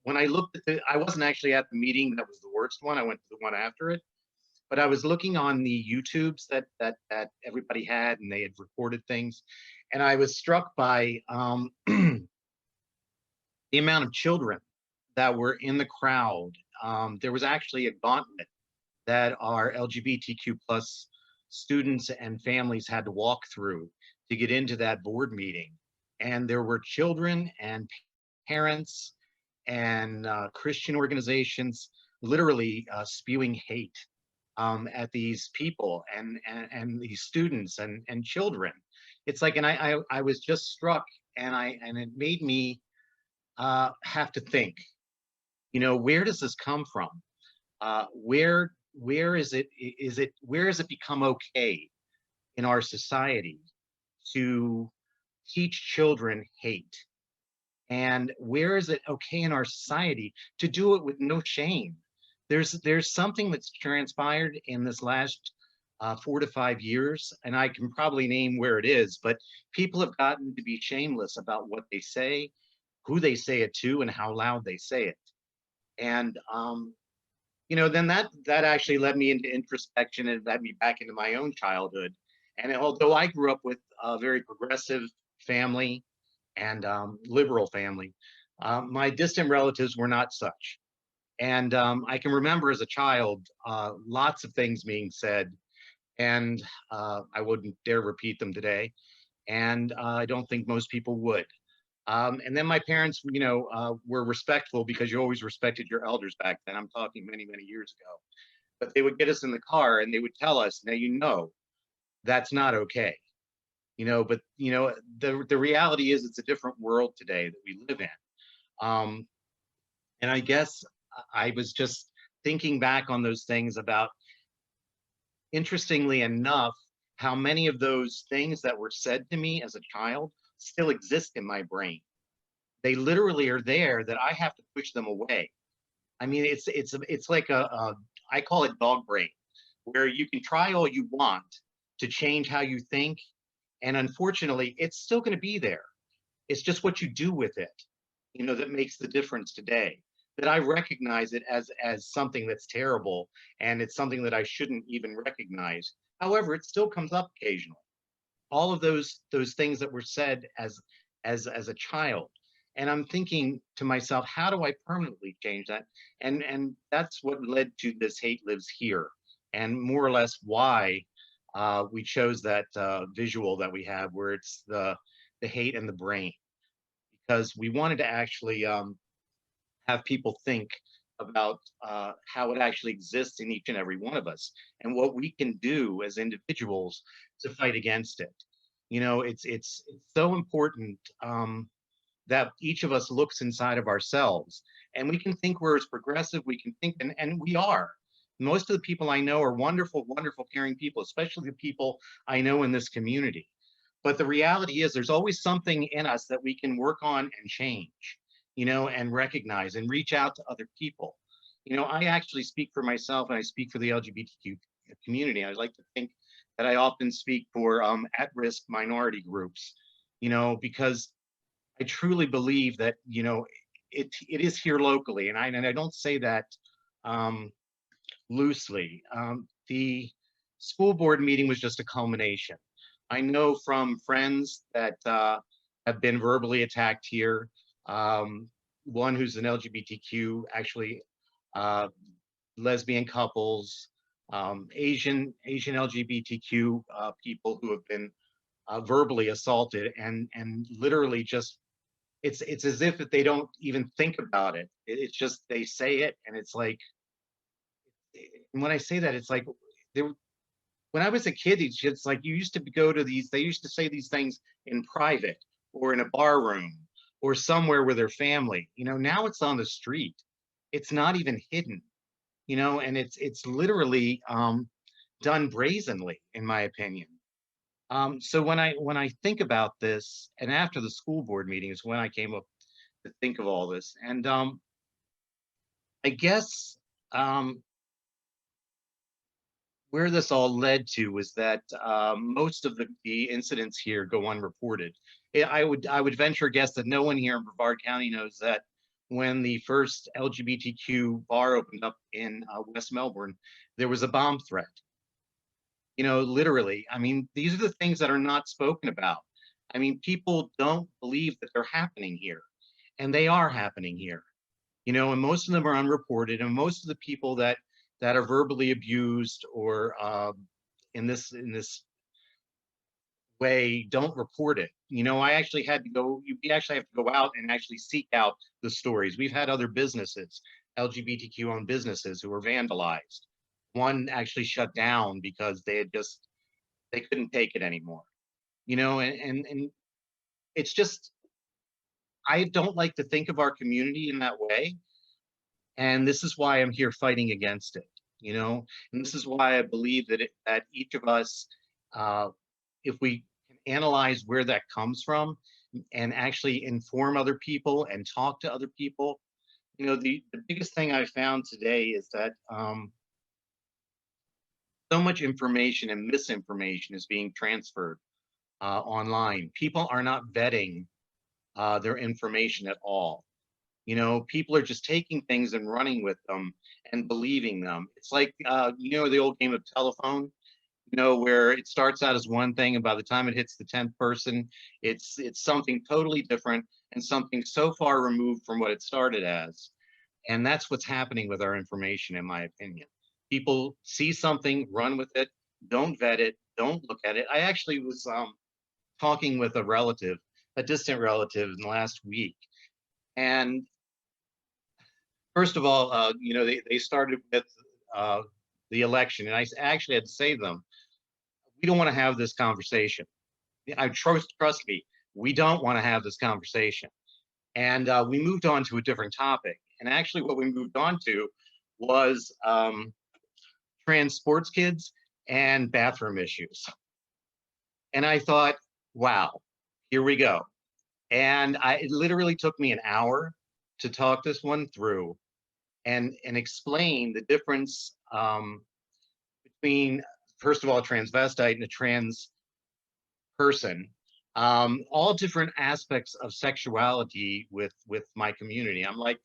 when I looked at I wasn't actually at the meeting that was the worst one. I went to the one after it. But I was looking on the YouTubes that everybody had, and they had recorded things. And I was struck by the amount of children that were in the crowd. There was actually a gauntlet that our LGBTQ plus students and families had to walk through to get into that board meeting. And there were children and parents and Christian organizations literally spewing hate at these people and these students and children. It's like, and I was just struck, and it made me have to think, you know, where does this come from? Where has it become okay in our society to teach children hate? And where is it okay in our society to do it with no shame? There's something that's transpired in this last 4 to 5 years, and I can probably name where it is, but people have gotten to be shameless about what they say, who they say it to, and how loud they say it. And you know, then that actually led me into introspection and led me back into my own childhood. And although I grew up with a very progressive family and liberal family, my distant relatives were not such. And I can remember as a child, lots of things being said, and I wouldn't dare repeat them today. And I don't think most people would. And then my parents, you know, were respectful, because you always respected your elders back then. I'm talking many, many years ago. But they would get us in the car and they would tell us, now, you know, that's not okay. You know, but, you know, the reality is it's a different world today that we live in. And I guess I was just thinking back on those things about, interestingly enough, how many of those things that were said to me as a child still exist in my brain. They literally are there, that I have to push them away. I mean, it's like I call it dog brain, where you can try all you want to change how you think, and unfortunately, it's still going to be there. It's just what you do with it, you know, that makes the difference today. that I recognize it as something that's terrible, and it's something that I shouldn't even recognize. However, it still comes up occasionally. All of those things that were said as a child, and I'm thinking to myself, how do I permanently change that? And that's what led to this Hate Lives Here, and more or less why we chose that visual that we have, where it's the hate and the brain, because we wanted to actually have people think about how it actually exists in each and every one of us, and what we can do as individuals to fight against it. You know, it's so important that each of us looks inside of ourselves, and we can think we're as progressive, we can think, and we are. Most of the people I know are wonderful, wonderful, caring people, especially the people I know in this community. But the reality is there's always something in us that we can work on and change, you know, and recognize and reach out to other people. You know, I actually speak for myself, and I speak for the LGBTQ community. I like to think that I often speak for at-risk minority groups, you know, because I truly believe that, you know, it is here locally, and I don't say that um, loosely. The school board meeting was just a culmination. I know from friends that have been verbally attacked here. One who's an LGBTQ, actually, lesbian couples, Asian LGBTQ people who have been verbally assaulted, and literally just it's as if they don't even think about it. It's just they say it, and it's like, and when I say that, it's like there. When I was a kid, it's just like you used to go to these. They used to say these things in private or in a bar room or somewhere with their family. You know, now it's on the street. It's not even hidden. You know, and it's literally done brazenly, in my opinion. So when I think about this, and after the school board meeting is when I came up to think of all this, and I guess where this all led to was that most of the incidents here go unreported. I would venture a guess that no one here in Brevard County knows that when the first LGBTQ bar opened up in West Melbourne, there was a bomb threat. You know, literally. I mean, these are the things that are not spoken about. I mean, people don't believe that they're happening here, and they are happening here. You know, and most of them are unreported, and most of the people that are verbally abused or in this way don't report it. You know, I actually had to go. You actually have to go out and actually seek out the stories. We've had other businesses, LGBTQ owned businesses, who were vandalized. One actually shut down because they couldn't take it anymore. You know, and it's just, I don't like to think of our community in that way. And this is why I'm here fighting against it, you know, and this is why I believe that each of us, uh, if we can analyze where that comes from and actually inform other people and talk to other people, you know, the biggest thing I found today is that so much information and misinformation is being transferred online. People are not vetting their information at all. You know, people are just taking things and running with them and believing them. It's like, you know, the old game of telephone, you know, where it starts out as one thing, and by the time it hits the 10th person, it's something totally different and something so far removed from what it started as. And that's what's happening with our information, in my opinion. People see something, run with it, don't vet it, don't look at it. I actually was talking with a relative, a distant relative, in the last week. And first of all, you know, they started with the election, and I actually had to say to them, we don't want to have this conversation. I trust me, we don't want to have this conversation. And we moved on to a different topic. And actually, what we moved on to was trans sports kids and bathroom issues. And I thought, wow, here we go. And it literally took me an hour to talk this one through and explain the difference between, first of all, a transvestite and a trans person, all different aspects of sexuality with my community. I'm like,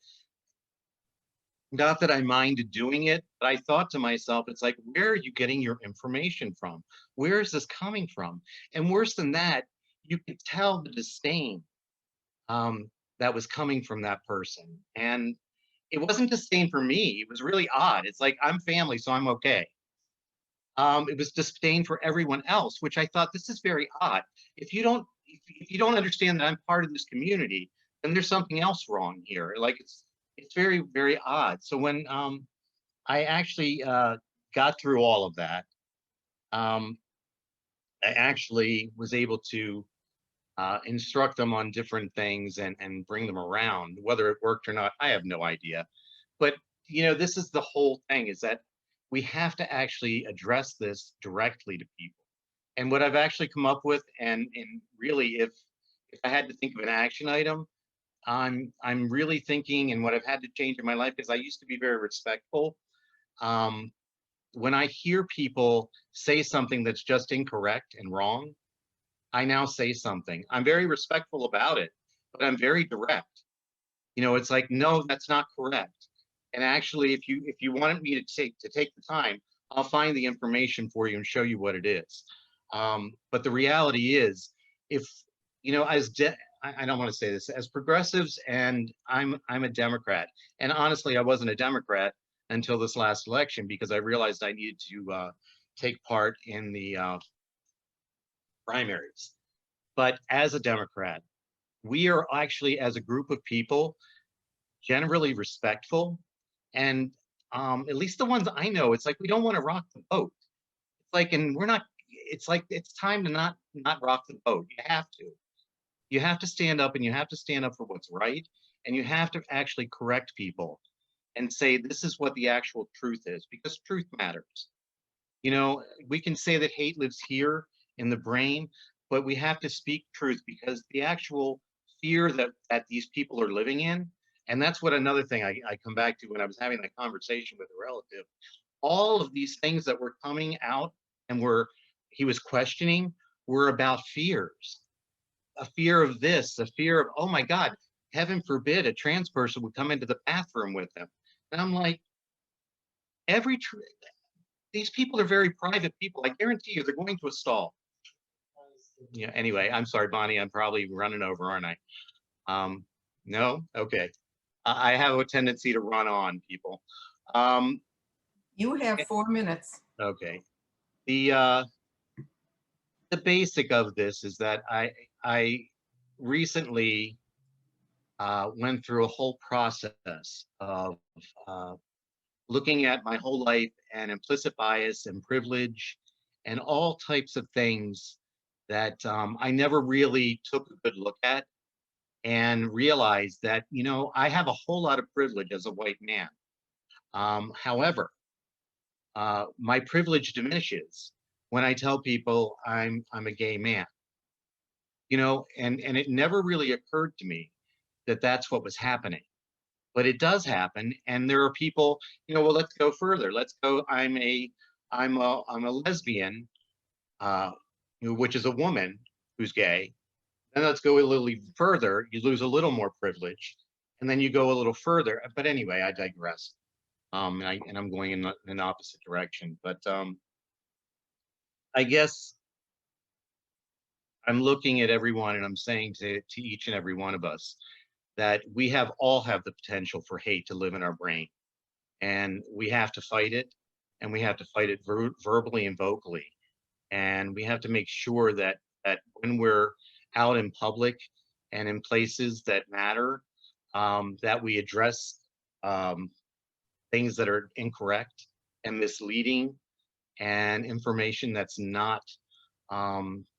Not that I minded doing it, but I thought to myself, it's like, where are you getting your information from? Where is this coming from? And worse than that, you could tell the disdain that was coming from that person. And it wasn't disdain for me. It was really odd. It's like, I'm family, so I'm okay. It was disdain for everyone else, which I thought, this is very odd. If you don't understand that I'm part of this community, then there's something else wrong here. Like it's very, very odd. So when I actually got through all of that, I actually was able to instruct them on different things and bring them around. Whether it worked or not, I have no idea. But this is the whole thing, is that we have to actually address this directly to people. And what I've actually come up with, and really, if I had to think of an action item, I'm really thinking, and what I've had to change in my life is I used to be very respectful. When I hear people say something that's just incorrect and wrong, I now say something. I'm very respectful about it, but I'm very direct. It's like, no, that's not correct. And actually, if you wanted me to take the time, I'll find the information for you and show you what it is. But the reality is, if I don't want to say this, as progressives, and I'm a Democrat, and honestly, I wasn't a Democrat until this last election, because I realized I needed to take part in the primaries. But as a Democrat, we are actually, as a group of people, generally respectful. And at least the ones I know, it's like, we don't want to rock the boat. It's like, and we're not, it's like, it's time to not rock the boat. You have to stand up, and you have to stand up for what's right. And you have to actually correct people and say, this is what the actual truth is, because truth matters. We can say that hate lives here in the brain, but we have to speak truth, because the actual fear that these people are living in, and that's what another thing I come back to when I was having that conversation with a relative. All of these things that were coming out and he was questioning were about fears. A fear of this, a fear of, oh my God, heaven forbid a trans person would come into the bathroom with them. And I'm like, these people are very private people. I guarantee you they're going to a stall. Anyway, I'm sorry, Bonnie, I'm probably running over, aren't I? No? Okay. I have a tendency to run on people. You have 4 minutes. Okay. The basic of this is that I recently went through a whole process of looking at my whole life and implicit bias and privilege and all types of things that I never really took a good look at, and realized that, I have a whole lot of privilege as a white man. However, my privilege diminishes when I tell people I'm a gay man. And it never really occurred to me that that's what was happening. But it does happen, and there are people, well, let's go further. Let's go, I'm a lesbian, which is a woman who's gay. Then let's go a little further. You lose a little more privilege, and then you go a little further. But anyway, I digress. And I'm going in an opposite direction. But I guess I'm looking at everyone, and I'm saying to each and every one of us that we all have the potential for hate to live in our brain, and we have to fight it, and we have to fight it verbally and vocally, and we have to make sure that when we're out in public and in places that matter, that we address things that are incorrect and misleading and information that's not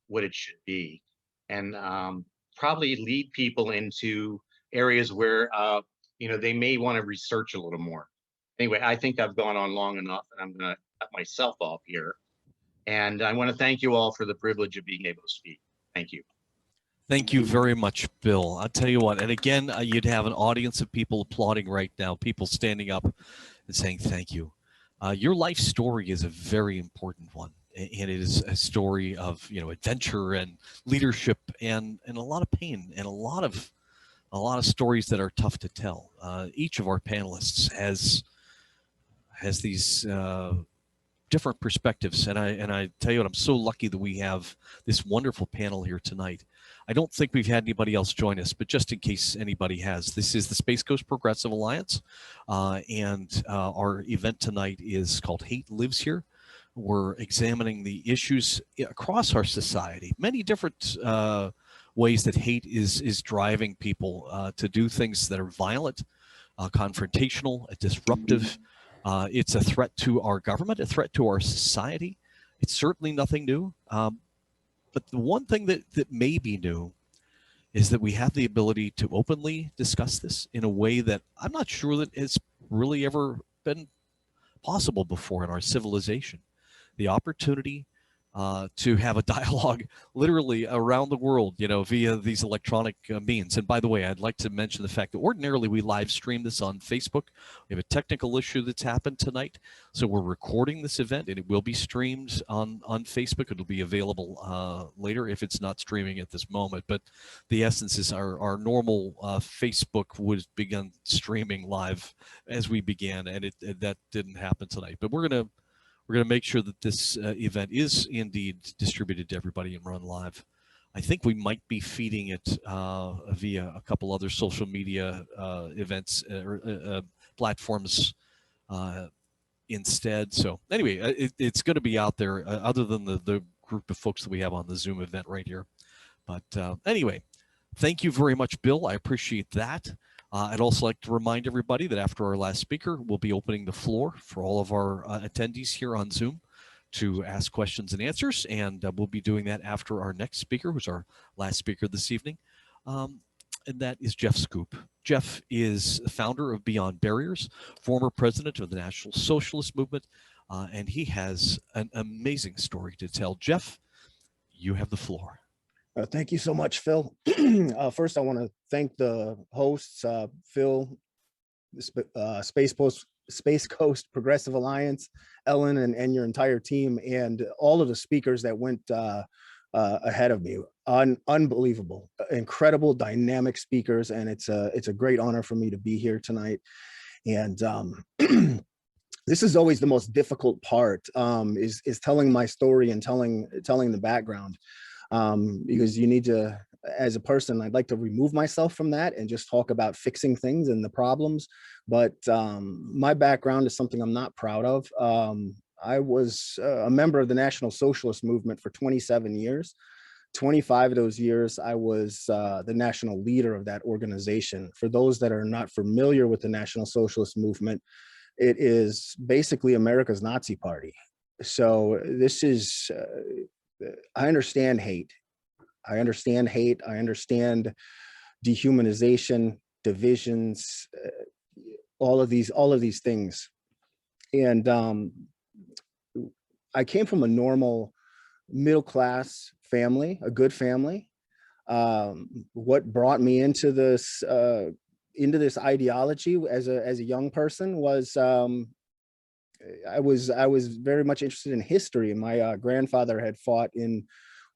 what it should be, and probably lead people into areas where they may want to research a little more. Anyway, I think I've gone on long enough, and I'm going to cut myself off here. And I want to thank you all for the privilege of being able to speak. Thank you. Thank you very much, Bill. I'll tell you what, and again, you'd have an audience of people applauding right now, people standing up and saying thank you. Your life story is a very important one, and it is a story of adventure and leadership and a lot of pain and a lot of a lot of stories that are tough to tell. Each of our panelists has these different perspectives, and I tell you what, I'm so lucky that we have this wonderful panel here tonight. I don't think we've had anybody else join us, but just in case anybody has, this is the Space Coast Progressive Alliance, and our event tonight is called Hate Lives Here. We're examining the issues across our society, many different ways that hate is driving people to do things that are violent, confrontational, disruptive. It's a threat to our government, a threat to our society. It's certainly nothing new. But the one thing that may be new is that we have the ability to openly discuss this in a way that I'm not sure that it's really ever been possible before in our civilization. The opportunity to have a dialogue literally around the world, you know, via these electronic means. And by the way, I'd like to mention the fact that ordinarily we live stream this on Facebook. We have a technical issue that's happened tonight, so we're recording this event and it will be streamed on Facebook. It'll be available later if it's not streaming at this moment. But the essence is our normal Facebook would begin streaming live as we began, and that didn't happen tonight. But we're going to make sure that this event is indeed distributed to everybody and run live. I think we might be feeding it via a couple other social media events or platforms instead. So anyway, it's going to be out there other than the group of folks that we have on the Zoom event right here. But anyway, thank you very much, Bill. I appreciate that. I'd also like to remind everybody that after our last speaker, we'll be opening the floor for all of our attendees here on Zoom to ask questions and answers, and we'll be doing that after our next speaker, who's our last speaker this evening, and that is Jeff Schoep. Jeff is the founder of Beyond Barriers, former president of the National Socialist Movement, and he has an amazing story to tell. Jeff, you have the floor. Thank you so much, Phil. First, I want to thank the hosts, Phil, Space Coast Progressive Alliance, Ellen, and your entire team, and all of the speakers that went ahead of me. Unbelievable, incredible, dynamic speakers, and it's a great honor for me to be here tonight. And this is always the most difficult part, is telling my story and telling the background. Because you need to, as a person, I'd like to remove myself from that and just talk about fixing things and the problems. But my background is something I'm not proud of. I was a member of the National Socialist Movement for 27 years. 25 of those years, I was the national leader of that organization. For those that are not familiar with the National Socialist Movement, it is basically America's Nazi party. So this is... I understand hate. I understand hate. I understand dehumanization, divisions, all of these things. And I came from a normal middle-class family, a good family. What brought me into this ideology as a young person was I was very much interested in history, and my grandfather had fought in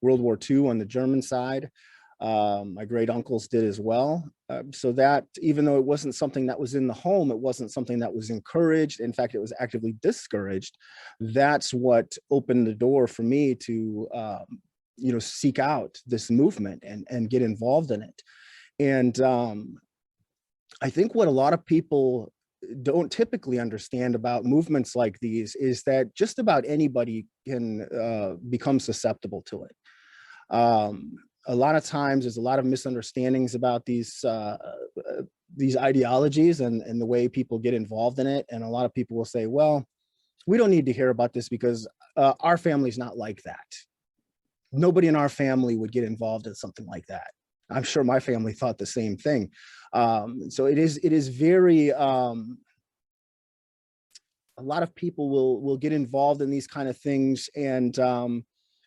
World War II on the German side. My great uncles did as well. So that, even though it wasn't something that was in the home, it wasn't something that was encouraged. In fact, it was actively discouraged. That's what opened the door for me to, seek out this movement and get involved in it. And I think what a lot of people don't typically understand about movements like these is that just about anybody can become susceptible to it. A lot of times there's a lot of misunderstandings about these ideologies and the way people get involved in it. And a lot of people will say, well, we don't need to hear about this because our family's not like that. Nobody in our family would get involved in something like that. I'm sure my family thought the same thing. So it is very, a lot of people will get involved in these kind of things and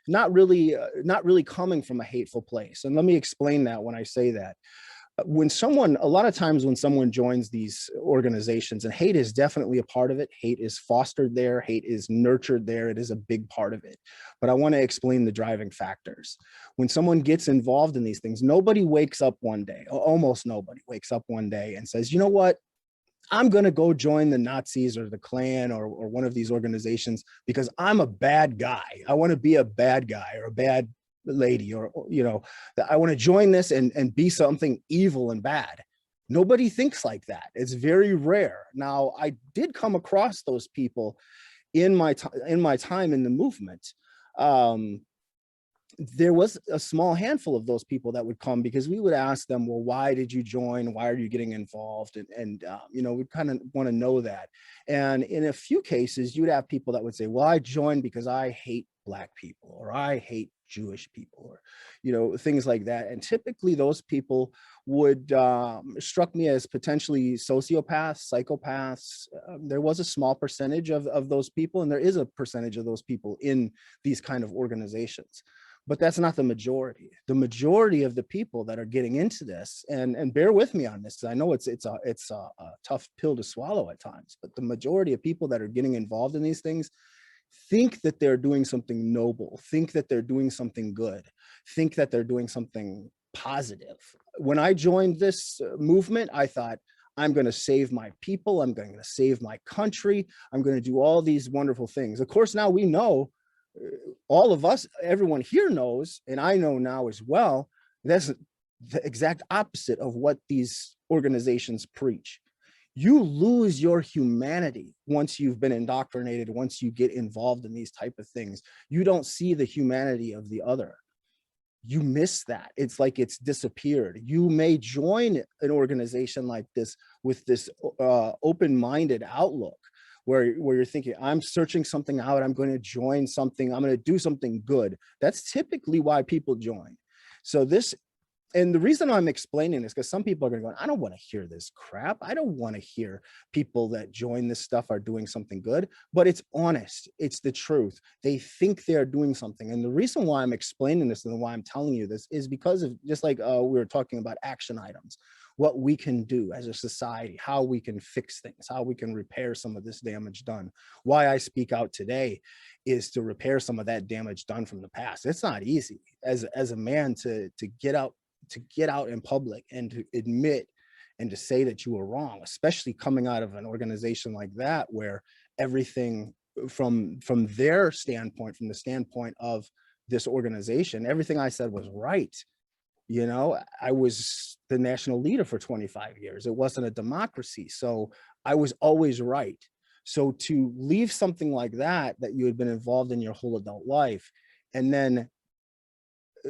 not really coming from a hateful place. And let me explain that when I say that. a lot of times when someone joins these organizations, and hate is definitely a part of it, hate is fostered there, hate is nurtured there, it is a big part of it. But I want to explain the driving factors. When someone gets involved in these things, nobody wakes up one day, or almost nobody wakes up one day and says, you know what, I'm going to go join the Nazis or the Klan or one of these organizations because I'm a bad guy. I want to be a bad guy or a bad lady, or, you know, that I want to join this and be something evil and bad. Nobody thinks like that. It's very rare. Now, I did come across those people in my time in the movement. There was a small handful of those people that would come because we would ask them, well, why did you join? Why are you getting involved? And you know, we kind of want to know that. And in a few cases, you'd have people that would say, well, I joined because I hate Black people, or I hate Jewish people, or, you know, things like that. And typically those people would struck me as potentially sociopaths, psychopaths. There was a small percentage of those people, and there is a percentage of those people in these kind of organizations. But that's not the majority. The majority of the people that are getting into this, and bear with me on this, I know it's a tough pill to swallow at times, but the majority of people that are getting involved in these things think that they're doing something noble, think that they're doing something good, think that they're doing something positive. When I joined this movement, I thought, I'm going to save my people, I'm going to save my country, I'm going to do all these wonderful things. Of course, now we know, all of us, everyone here knows, and I know now as well, that's the exact opposite of what these organizations preach. You lose your humanity once you've been indoctrinated, once you get involved in these type of things. You don't see the humanity of the other. You miss that. It's like it's disappeared. You may join an organization like this with this open-minded outlook, where you're thinking, I'm searching something out, I'm going to join something, I'm going to do something good. That's typically why people join. So this, and the reason I'm explaining this, because some people are going to go, I don't want to hear this crap. I don't want to hear people that join this stuff are doing something good, but it's honest. It's the truth. They think they're doing something. And the reason why I'm explaining this and why I'm telling you this is because of, just like we were talking about action items, what we can do as a society, how we can fix things, how we can repair some of this damage done. Why I speak out today is to repair some of that damage done from the past. It's not easy as a man to get out in public and to admit and to say that you were wrong, especially coming out of an organization like that, where everything from their standpoint, from the standpoint of this organization, everything I said was right. You know, I was the national leader for 25 years. It wasn't a democracy, so I was always right. So to leave something like that you had been involved in your whole adult life, and then,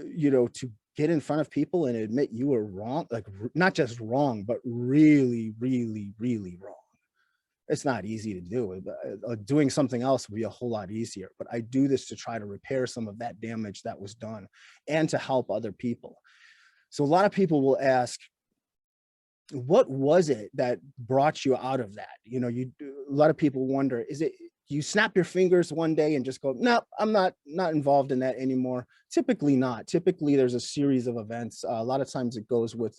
you know, to get in front of people and admit you were wrong, like not just wrong, but really, really, really wrong. It's not easy to do. Doing something else would be a whole lot easier, but I do this to try to repair some of that damage that was done and to help other people. So a lot of people will ask, what was it that brought you out of that? You know, a lot of people wonder, is it you snap your fingers one day and just go, no, I'm not involved in that anymore? Typically not. Typically there's a series of events. A lot of times it goes with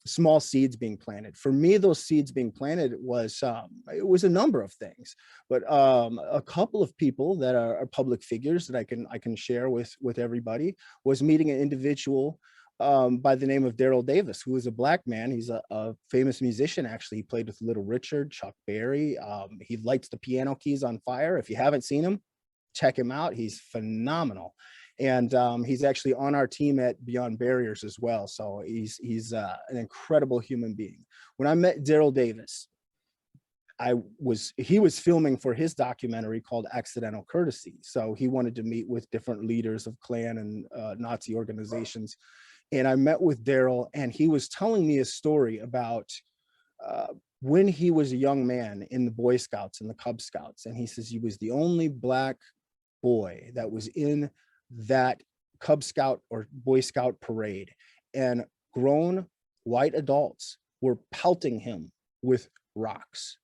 small seeds being planted. For me, those seeds being planted was it was a number of things, but a couple of people that are public figures that I can share with everybody was meeting an individual by the name of Daryl Davis, who is a Black man. He's a famous musician. Actually, he played with Little Richard, Chuck Berry. He lights the piano keys on fire. If you haven't seen him, check him out. He's phenomenal. And he's actually on our team at Beyond Barriers as well. So he's an incredible human being. When I met Daryl Davis, he was filming for his documentary called Accidental Courtesy. So he wanted to meet with different leaders of Klan and Nazi organizations. And I met with Daryl, and he was telling me a story about when he was a young man in the Boy Scouts and the Cub Scouts. And he says he was the only Black boy that was in that Cub Scout or Boy Scout parade. And grown white adults were pelting him with rocks.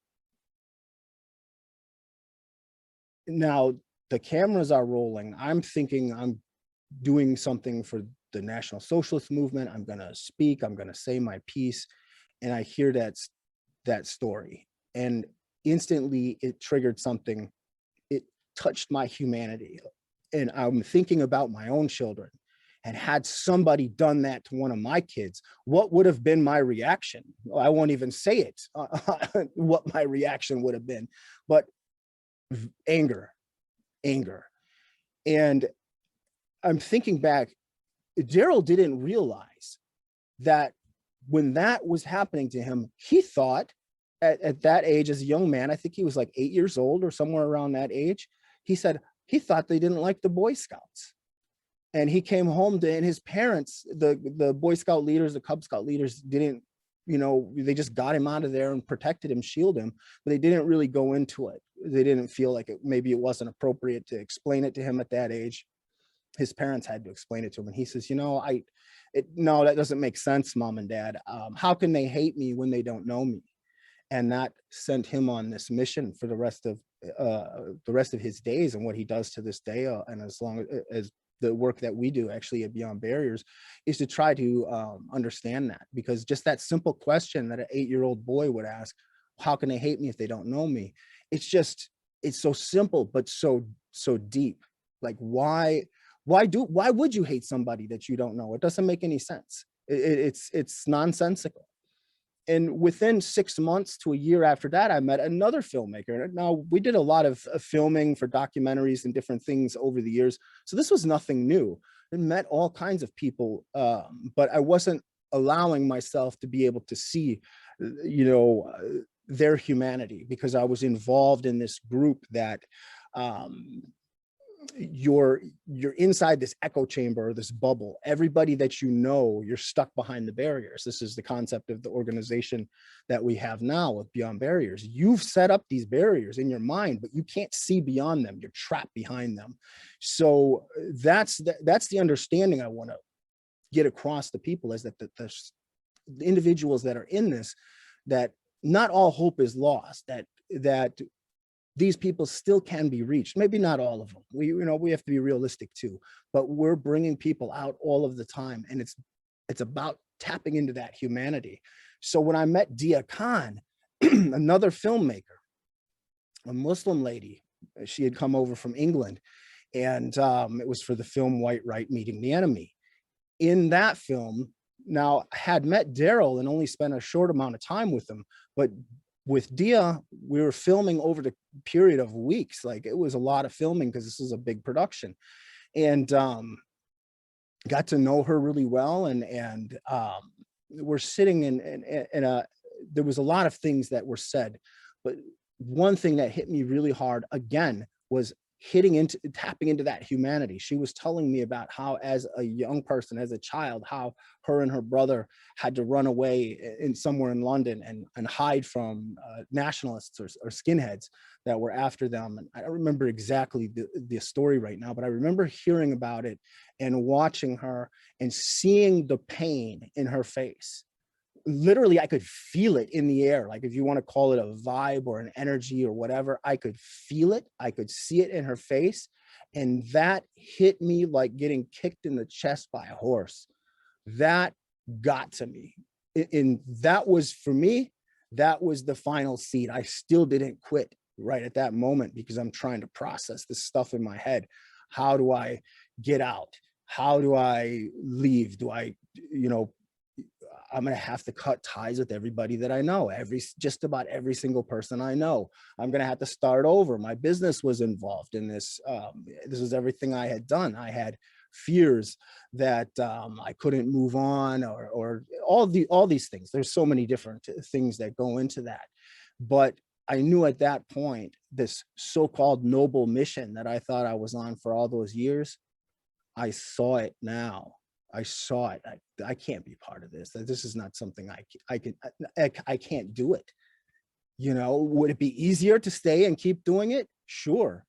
Now, the cameras are rolling. I'm thinking I'm doing something for the National Socialist Movement. I'm going to speak. I'm going to say my piece. And I hear that story. And instantly it triggered something. It touched my humanity. And I'm thinking about my own children. And had somebody done that to one of my kids, what would have been my reaction? I won't even say it, what my reaction would have been, but anger. And I'm thinking back, Daryl didn't realize that when that was happening to him, he thought at that age, as a young man, I think he was like 8 years old or somewhere around that age, he said he thought they didn't like the Boy Scouts. And he came home to, and his parents, the Boy Scout leaders, the Cub Scout leaders didn't, they just got him out of there and protected him, shielded him, but they didn't really go into it. They didn't feel like maybe it wasn't appropriate to explain it to him at that age. His parents had to explain it to him. And he says, no, that doesn't make sense, Mom and Dad. How can they hate me when they don't know me? And that sent him on this mission for the rest of his days, and what he does to this day. And as long as the work that we do actually at Beyond Barriers is to try to understand that, because just that simple question that an 8-year-old boy would ask, how can they hate me if they don't know me? It's so simple, but so deep. Like, why would you hate somebody that you don't know? It doesn't make any sense. It's nonsensical. And within 6 months to a year after that, I met another filmmaker. Now, we did a lot of filming for documentaries and different things over the years, so this was nothing new. I met all kinds of people, but I wasn't allowing myself to be able to see, their humanity, because I was involved in this group that you're inside this echo chamber or this bubble. Everybody that you're stuck behind the barriers. This is the concept of the organization that we have now with Beyond Barriers. You've set up these barriers in your mind, but you can't see beyond them. You're trapped behind them. So that's the understanding I want to get across to people, is that the individuals that are in this, that not all hope is lost, that these people still can be reached. Maybe not all of them. We have to be realistic too, but we're bringing people out all of the time. And it's about tapping into that humanity. So when I met Dia Khan, another filmmaker, a Muslim lady, she had come over from England, and it was for the film White Right Meeting the Enemy. In that film, now I had met Daryl and only spent a short amount of time with him, but with Dia, we were filming over the period of weeks. Like, it was a lot of filming because this is a big production, and got to know her really well. And we're sitting in there was a lot of things that were said, but one thing that hit me really hard again was tapping into that humanity. She was telling me about how, as a young person, as a child, how her and her brother had to run away somewhere in London and hide from nationalists or skinheads that were after them. And I don't remember exactly the story right now, but I remember hearing about it and watching her and seeing the pain in her face. Literally, I could feel it in the air. Like, if you want to call it a vibe or an energy or whatever, I could feel it. I could see it in her face. And that hit me like getting kicked in the chest by a horse. That got to me. And that was, for me, that was the final seed. I still didn't quit right at that moment, because I'm trying to process this stuff in my head. How do I get out? How do I leave? I'm going to have to cut ties with everybody that I know, just about every single person I know. I'm going to have to start over. My business was involved in this. This was everything I had done. I had fears that I couldn't move on, or all these things. There's so many different things that go into that. But I knew at that point, this so-called noble mission that I thought I was on for all those years, I saw it now. I saw it. I can't be part of this. This is not something I can't do it. Would it be easier to stay and keep doing it? Sure.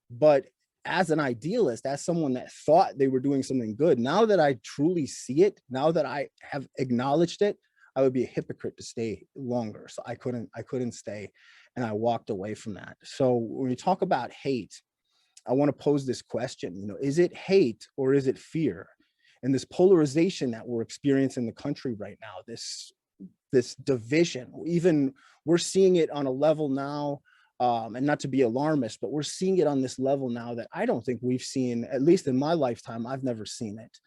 But as an idealist, as someone that thought they were doing something good, now that I truly see it, now that I have acknowledged it, I would be a hypocrite to stay longer. So I couldn't stay, and I walked away from that. So when we talk about hate, I want to pose this question, is it hate or is it fear? and this polarization that we're experiencing in the country right now, this division, even we're seeing it on a level now, and not to be alarmist, but we're seeing it on this level now that I don't think we've seen, at least in my lifetime, I've never seen it.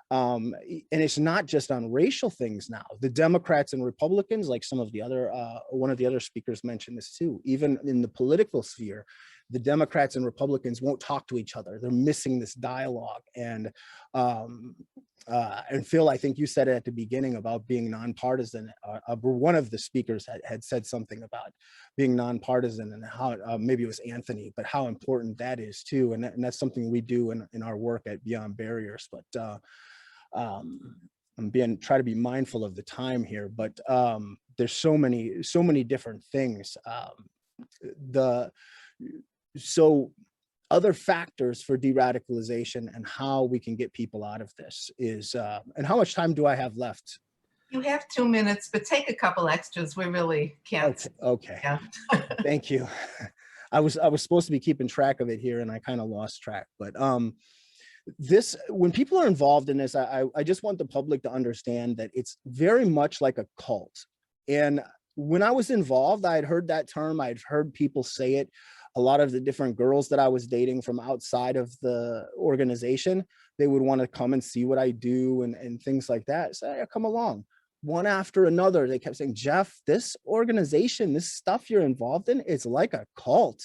And it's not just on racial things now. The Democrats and Republicans, like some of the other, one of the other speakers mentioned this too, even in the political sphere, the Democrats and Republicans won't talk to each other. They're missing this dialogue. And Phil, I think you said it at the beginning about being nonpartisan. One of the speakers had said something about being nonpartisan, and how, maybe it was Anthony, but how important that is too. And that's something we do in our work at Beyond Barriers. But I'm try to be mindful of the time here, but there's so many different things. So other factors for de-radicalization and how we can get people out of this is, and how much time do I have left? You have 2 minutes, but take a couple extras. We really can't. Okay. Yeah. Thank you. I was supposed to be keeping track of it here, and I kind of lost track. But when people are involved in this, I just want the public to understand that it's very much like a cult. And when I was involved, I had heard that term. I'd heard people say it. A lot of the different girls that I was dating from outside of the organization, they would want to come and see what I do and things like that. So yeah, come along. One after another, they kept saying, Jeff, this organization, this stuff you're involved in, it's like a cult.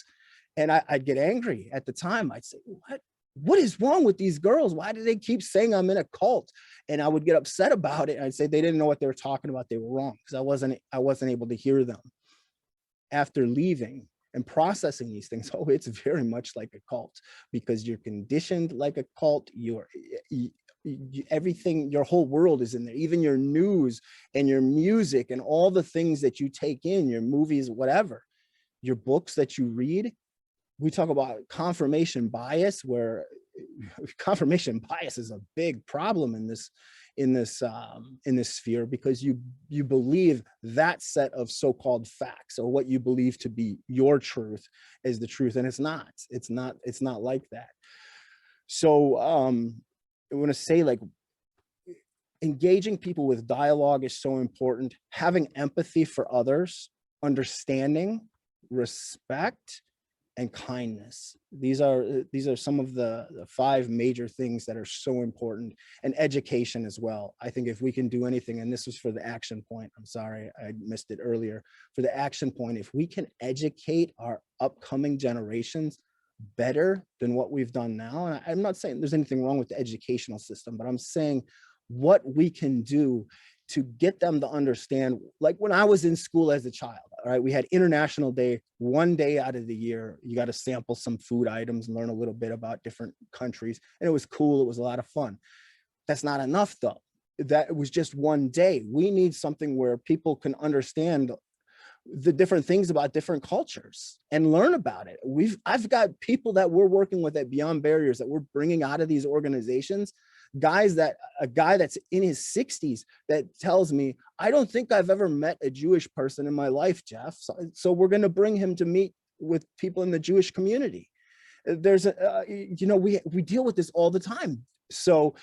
And I'd get angry at the time. I'd say, what is wrong with these girls? Why do they keep saying I'm in a cult? And I would get upset about it. I'd say they didn't know what they were talking about. They were wrong, because I wasn't able to hear them. After leaving and processing these things, oh, it's very much like a cult, because you're conditioned like a cult. Everything, your whole world is in there, even your news and your music and all the things that you take in, your movies, whatever, your books that you read. We talk about confirmation bias, where confirmation bias is a big problem in this sphere, because you believe that set of so-called facts, or what you believe to be your truth, is the truth, and it's not like that. So I want to say, like, engaging people with dialogue is so important. Having empathy for others, understanding, respect, and kindness. These are some of the 5 major things that are so important, and education as well. I think if we can do anything, and this was for the action point, I'm sorry, I missed it earlier. For the action point, if we can educate our upcoming generations better than what we've done now, and I'm not saying there's anything wrong with the educational system, but I'm saying what we can do to get them to understand. Like when I was in school as a child, all right, we had International Day, one day out of the year. You got to sample some food items and learn a little bit about different countries. And it was cool. It was a lot of fun. That's not enough though. That was just one day. We need something where people can understand the different things about different cultures and learn about it. I've got people that we're working with at Beyond Barriers that we're bringing out of these organizations, a guy that's in his 60s that tells me, I don't think I've ever met a Jewish person in my life, Jeff. So we're going to bring him to meet with people in the Jewish community. There's we deal with this all the time. So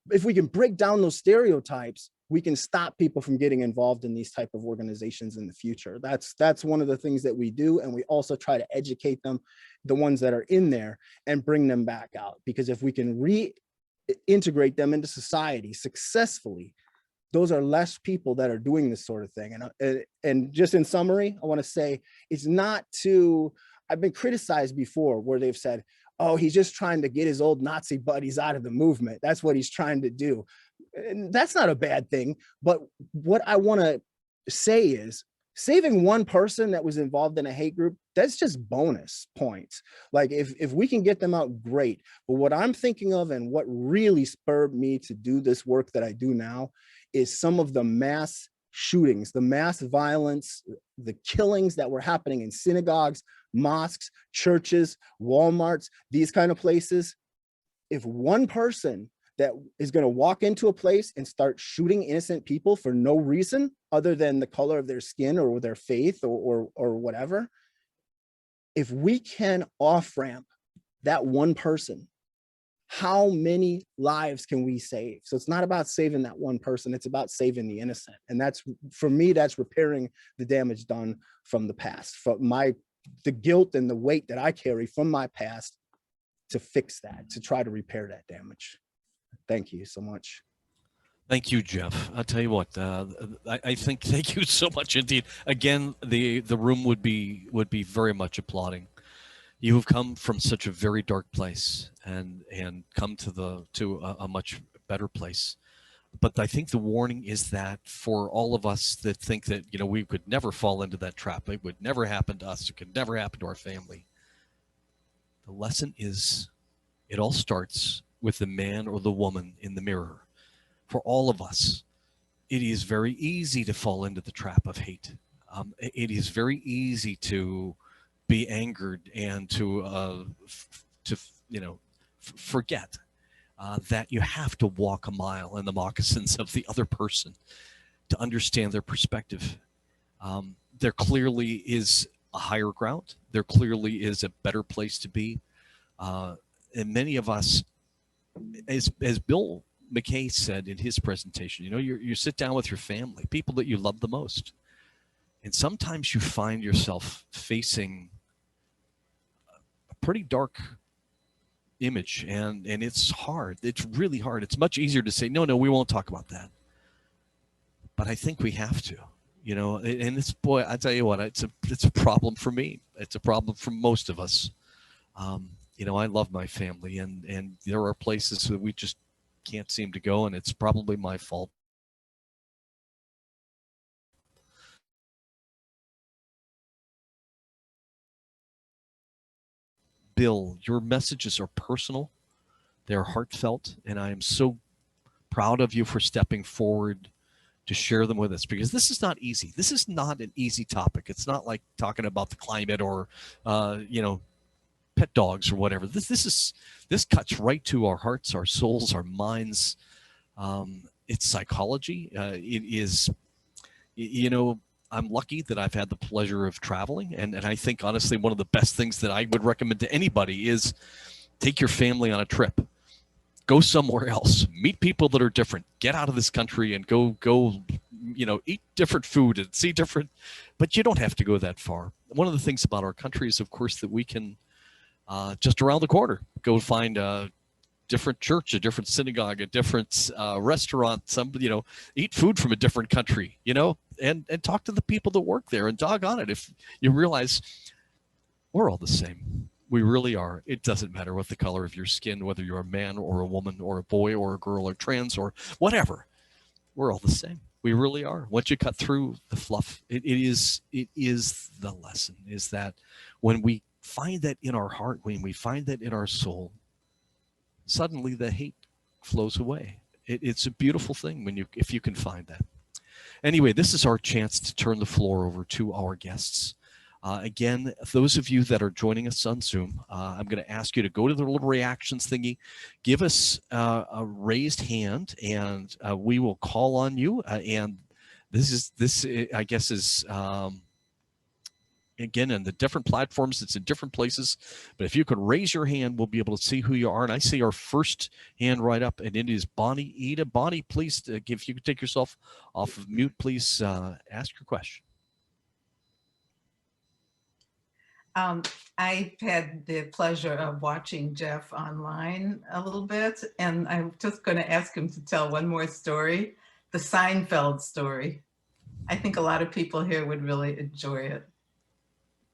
if we can break down those stereotypes, we can stop people from getting involved in these type of organizations in the future. That's one of the things that we do. And we also try to educate them, the ones that are in there, and bring them back out. Because if we can reintegrate them into society successfully, those are less people that are doing this sort of thing. And just in summary, I want to say, it's not to, I've been criticized before where they've said, oh, he's just trying to get his old Nazi buddies out of the movement. That's what he's trying to do. And that's not a bad thing. But what I want to say is, saving one person that was involved in a hate group, that's just bonus points. Like if we can get them out, great. But what I'm thinking of, and what really spurred me to do this work that I do now, is some of the mass shootings, the mass violence, the killings that were happening in synagogues, mosques, churches, Walmarts, these kind of places. If one person that is going to walk into a place and start shooting innocent people for no reason other than the color of their skin or their faith or whatever, if we can off-ramp that one person how many lives can we save? So it's not about saving that one person, it's about saving the innocent. And that's, for me, that's repairing the damage done from the past, from the guilt and the weight that I carry from my past, to fix that, to try to repair that damage. Thank you so much. Thank you, Jeff. I'll tell you what, I think, thank you so much indeed. Again, the room would be very much applauding. You have come from such a very dark place and come to a much better place. But I think the warning is that for all of us that think that, you know, we could never fall into that trap, it would never happen to us, it could never happen to our family. The lesson is, it all starts with the man or the woman in the mirror. For all of us, it is very easy to fall into the trap of hate. It is very easy to be angered and to forget that you have to walk a mile in the moccasins of the other person to understand their perspective. There clearly is a higher ground. There clearly is a better place to be. And many of us, as Bill McKay said in his presentation, you know, you sit down with your family, people that you love the most, and sometimes you find yourself facing a pretty dark image, and it's hard. It's really hard. It's much easier to say, no, we won't talk about that. But I think we have to, you know, and it's, boy, I tell you what, it's a problem for me. It's a problem for most of us. You know, I love my family, and there are places that we just can't seem to go, and it's probably my fault. Bill, your messages are personal, they're heartfelt, and I am so proud of you for stepping forward to share them with us, because this is not easy. This is not an easy topic. It's not like talking about the climate or, you know, pet dogs or whatever. This cuts right to our hearts, our souls, our minds. It's psychology. It is, you know, I'm lucky that I've had the pleasure of traveling. And I think, honestly, one of the best things that I would recommend to anybody is take your family on a trip. Go somewhere else. Meet people that are different. Get out of this country and go, you know, eat different food and see different, but you don't have to go that far. One of the things about our country is, of course, that we can just around the corner go find a different church, a different synagogue, a different restaurant, you know, eat food from a different country, you know, and talk to the people that work there, and doggone it, if you realize we're all the same. We really are. It doesn't matter what the color of your skin, whether you're a man or a woman or a boy or a girl or trans or whatever, we're all the same. We really are. Once you cut through the fluff, it is the lesson, is that when we find that in our heart, when we find that in our soul, suddenly the hate flows away. It's a beautiful thing if you can find that. Anyway, this is our chance to turn the floor over to our guests. Again, those of you that are joining us on Zoom, I'm going to ask you to go to the little reactions thingy, give us a raised hand, and we will call on you. And this I guess is again, in the different platforms, it's in different places, but if you can raise your hand, we'll be able to see who you are. And I see our first hand right up, and it is Bonnie Ida. Bonnie, please, if you could take yourself off of mute, please ask your question. I've had the pleasure of watching Jeff online a little bit, and I'm just going to ask him to tell one more story, the Seinfeld story. I think a lot of people here would really enjoy it.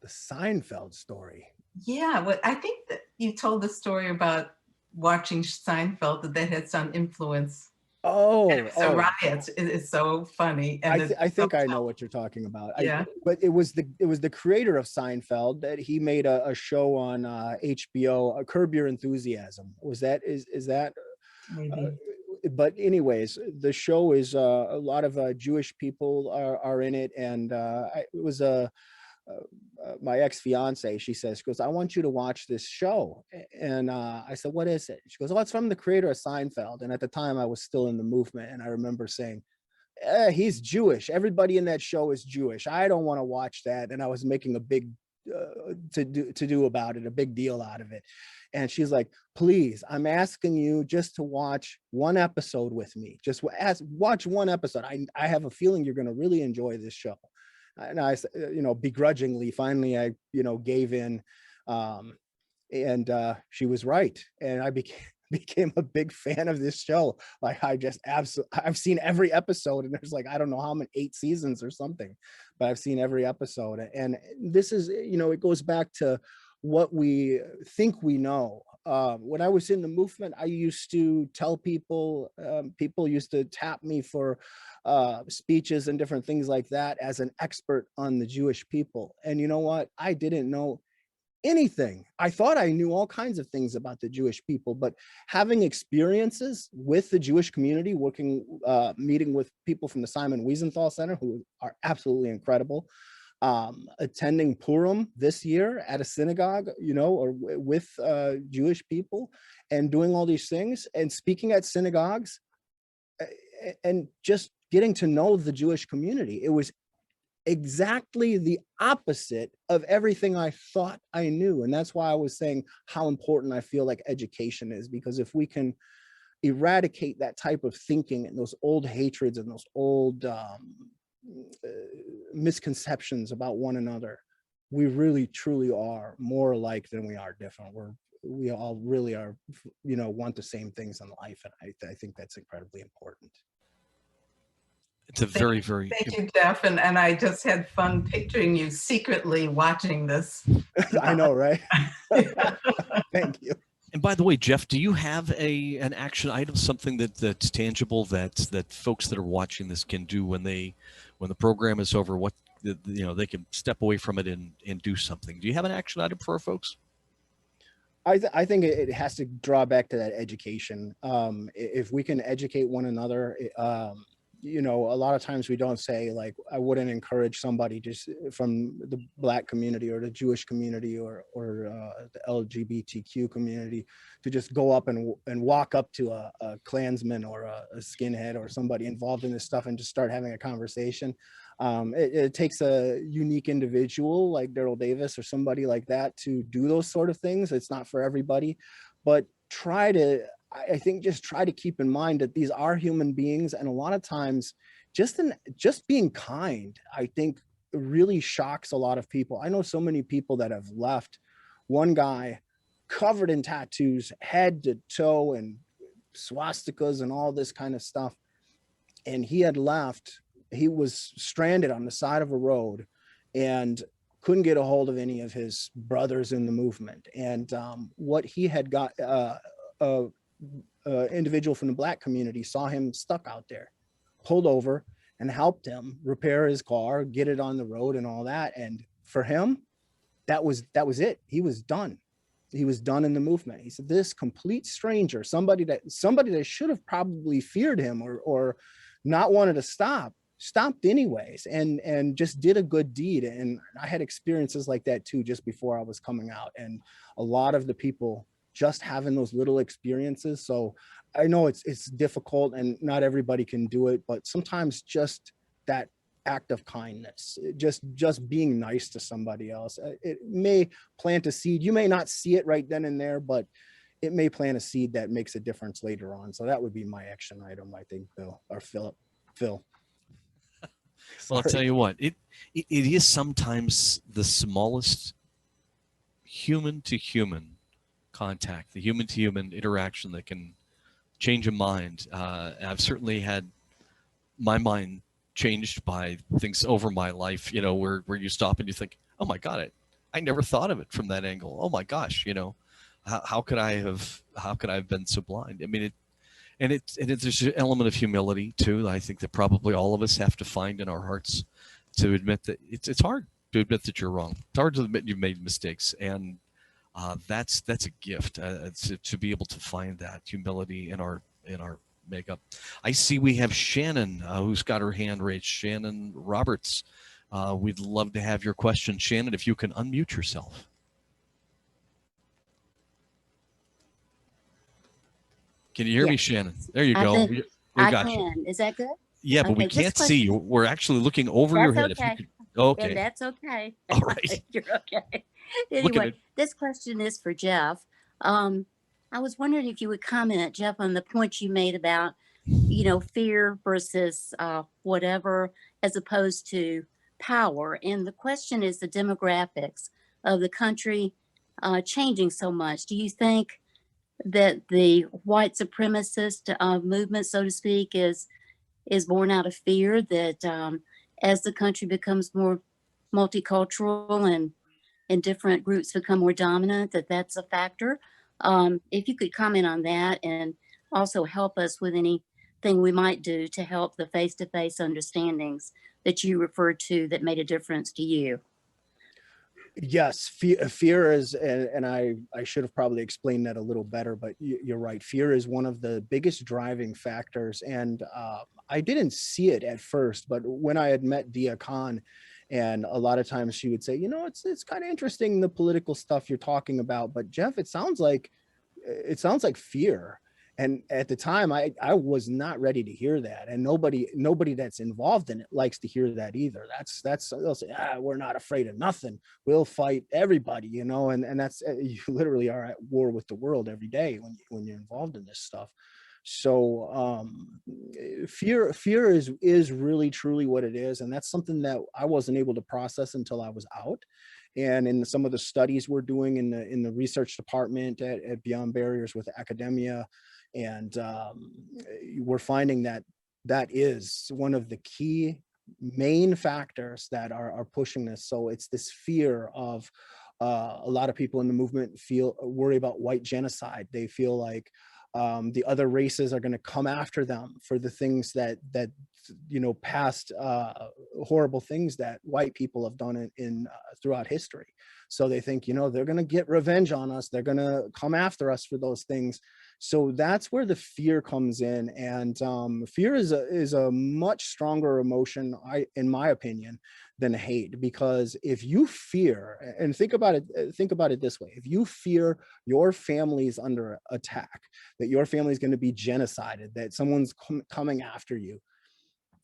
The Seinfeld story. Yeah, well, I think that you told the story about watching Seinfeld, that had some influence. It's a riot. It's so funny. And I think I know what you're talking about. Yeah. But it was the creator of Seinfeld that he made a show on HBO, Curb Your Enthusiasm. Is that? Maybe. But anyways, the show is a lot of Jewish people are in it, and it was my ex-fiance. She goes, I want you to watch this show. And I said, what is it? She goes, oh, it's from the creator of Seinfeld. And at the time I was still in the movement, and I remember saying, he's Jewish. Everybody in that show is Jewish. I don't want to watch that. And I was making a big to do about it, a big deal out of it. And she's like, please, I'm asking you just to watch one episode with me. Just watch one episode. I have a feeling you're going to really enjoy this show. And I, begrudgingly, finally, I, gave in. And she was right. And I became a big fan of this show. Like I've seen every episode, and there's like, I don't know how many, 8 seasons or something, but I've seen every episode. And this is, it goes back to what we think we know. When I was in the movement, I used to tell people, people used to tap me for speeches and different things like that as an expert on the Jewish people. And you know what? I didn't know anything. I thought I knew all kinds of things about the Jewish people, but having experiences with the Jewish community, meeting with people from the Simon Wiesenthal Center, who are absolutely incredible, attending Purim this year at a synagogue, or with Jewish people, and doing all these things and speaking at synagogues and just getting to know the Jewish community. It was exactly the opposite of everything I thought I knew. And that's why I was saying how important I feel like education is, because if we can eradicate that type of thinking and those old hatreds and those old misconceptions about one another, we really truly are more alike than we are different. We all really are, want the same things in life. And I think that's incredibly important. It's a very, very. Thank you, Jeff. And I just had fun picturing you secretly watching this. I know, right? Thank you. And by the way, Jeff, do you have an action item, something that's tangible that folks that are watching this can do when the program is over? What they can step away from it and do something. Do you have an action item for our folks? I think it has to draw back to that education. If we can educate one another, a lot of times we don't say, like, I wouldn't encourage somebody just from the Black community or the Jewish community or the LGBTQ community to just go up and walk up to a Klansman or a skinhead or somebody involved in this stuff and just start having a conversation. It takes a unique individual like Daryl Davis or somebody like that to do those sort of things. It's not for everybody, but I think just try to keep in mind that these are human beings. And a lot of times just being kind, I think, really shocks a lot of people. I know so many people that have left. One guy covered in tattoos, head to toe, and swastikas and all this kind of stuff. And he had left. He was stranded on the side of a road and couldn't get a hold of any of his brothers in the movement. And what he had got, individual from the Black community saw him stuck out there, pulled over and helped him repair his car, get it on the road and all that. And for him, that was it. He was done. He was done in the movement. He said, this complete stranger, somebody that should have probably feared him or not wanted to stopped anyways, and just did a good deed. And I had experiences like that too, just before I was coming out. And a lot of the people just having those little experiences. So I know it's difficult and not everybody can do it, but sometimes just that act of kindness, just being nice to somebody else, it may plant a seed. You may not see it right then and there, but it may plant a seed that makes a difference later on. So that would be my action item, I think, Bill or Phil. Well, I'll tell you what, it is sometimes the smallest human to human contact, the human to human interaction that can change a mind. I've certainly had my mind changed by things over my life, where you stop and you think, oh my God, I never thought of it from that angle. Oh my gosh, how could I have been so blind? I mean, there's an element of humility too. I think that probably all of us have to find in our hearts to admit that it's hard to admit that you're wrong. It's hard to admit you've made mistakes, and that's a gift to be able to find that humility in our makeup. I see we have Shannon who's got her hand raised. Shannon Roberts, we'd love to have your question. Shannon, if you can unmute yourself. Can you hear me, Shannon? There you go. We got you. Is that good? Yeah, but we can't see you. We're actually looking over your head. Okay. If you could, okay. Yeah, that's okay. All right. You're okay. Anyway, this question is for Jeff. I was wondering if you would comment, Jeff, on the point you made about, fear versus whatever, as opposed to power. And the question is the demographics of the country changing so much. Do you think that the white supremacist movement, so to speak, is born out of fear that as the country becomes more multicultural and different groups become more dominant, that's a factor? If you could comment on that and also help us with anything we might do to help the face-to-face understandings that you referred to that made a difference to you. Yes, fear is, and I should have probably explained that a little better, but you're right. Fear is one of the biggest driving factors. And I didn't see it at first, but when I had met Dia Khan, and a lot of times she would say, it's kind of interesting, the political stuff you're talking about, but Jeff, it sounds like fear. And at the time, I was not ready to hear that. And nobody that's involved in it likes to hear that either. They'll say, we're not afraid of nothing. We'll fight everybody, and that's, you literally are at war with the world every day when you're involved in this stuff. So fear is really truly what it is. And that's something that I wasn't able to process until I was out. And in some of the studies we're doing in the research department at Beyond Barriers with academia, and we're finding that is one of the key main factors that are pushing this. So it's this fear of a lot of people in the movement worry about white genocide. They feel like the other races are going to come after them for the things that past horrible things that white people have done in throughout history. So they think, they're going to get revenge on us. They're going to come after us for those things. So that's where the fear comes in. And fear is a much stronger emotion, in my opinion, than hate. Because if you fear, and think about it this way, if you fear your family's under attack, that your family is going to be genocided, that someone's coming after you,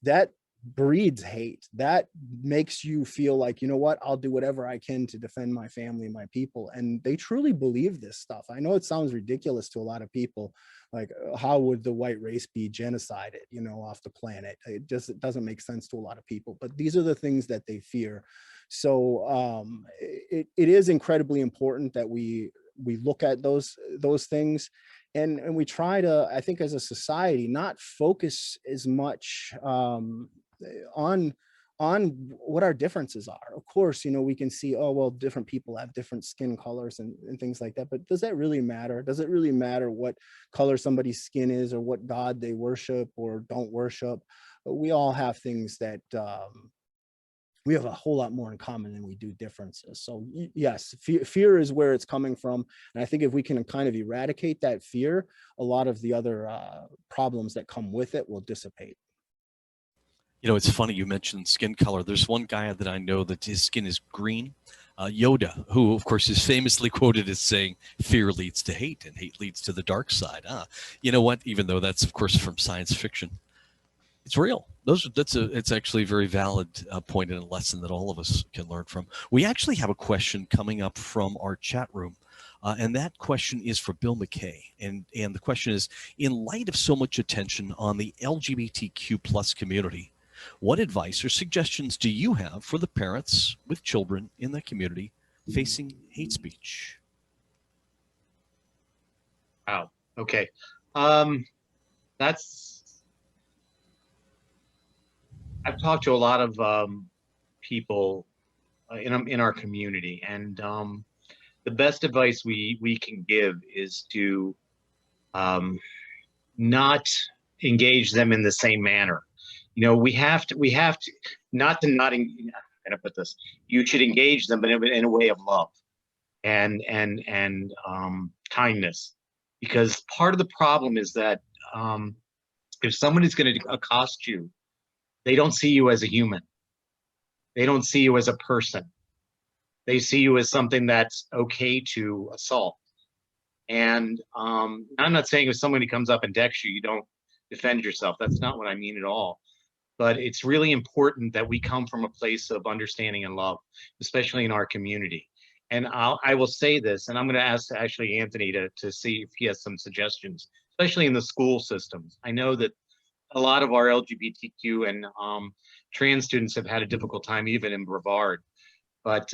that breeds hate. That makes you feel like, I'll do whatever I can to defend my family, my people. And they truly believe this stuff. I know it sounds ridiculous to a lot of people. Like, how would the white race be genocided, off the planet? It doesn't make sense to a lot of people, but these are the things that they fear. So it is incredibly important that we look at those things. And we try to, I think, as a society, not focus as much on what our differences are. Of course, we can see, different people have different skin colors and things like that. But does that really matter? Does it really matter what color somebody's skin is or what God they worship or don't worship? We all have things that we have a whole lot more in common than we do differences. So yes, fear is where it's coming from. And I think if we can kind of eradicate that fear, a lot of the other problems that come with it will dissipate. It's funny you mentioned skin color. There's one guy that I know that his skin is green, Yoda, who of course is famously quoted as saying, fear leads to hate and hate leads to the dark side. You know what? Even though that's of course from science fiction, it's real. It's actually a very valid point and a lesson that all of us can learn from. We actually have a question coming up from our chat room. And that question is for Bill McKay. And the question is, in light of so much attention on the LGBTQ plus community, what advice or suggestions do you have for the parents with children in the community facing hate speech? Wow. Okay. I've talked to a lot of people in our community, and the best advice we can give is to not engage them in the same manner. We have to not I'm gonna put this, you should engage them in a way of love and kindness, because part of the problem is that if someone is going to accost you, they don't see you as a human. They don't see you as a person. They see you as something that's okay to assault. And I'm not saying if somebody comes up and decks you, you don't defend yourself. That's not what I mean at all. But it's really important that we come from a place of understanding and love, especially in our community. And I will say this, and I'm going to ask actually Anthony to see if he has some suggestions, especially in the school systems. I know that a lot of our LGBTQ and trans students have had a difficult time even in Brevard. But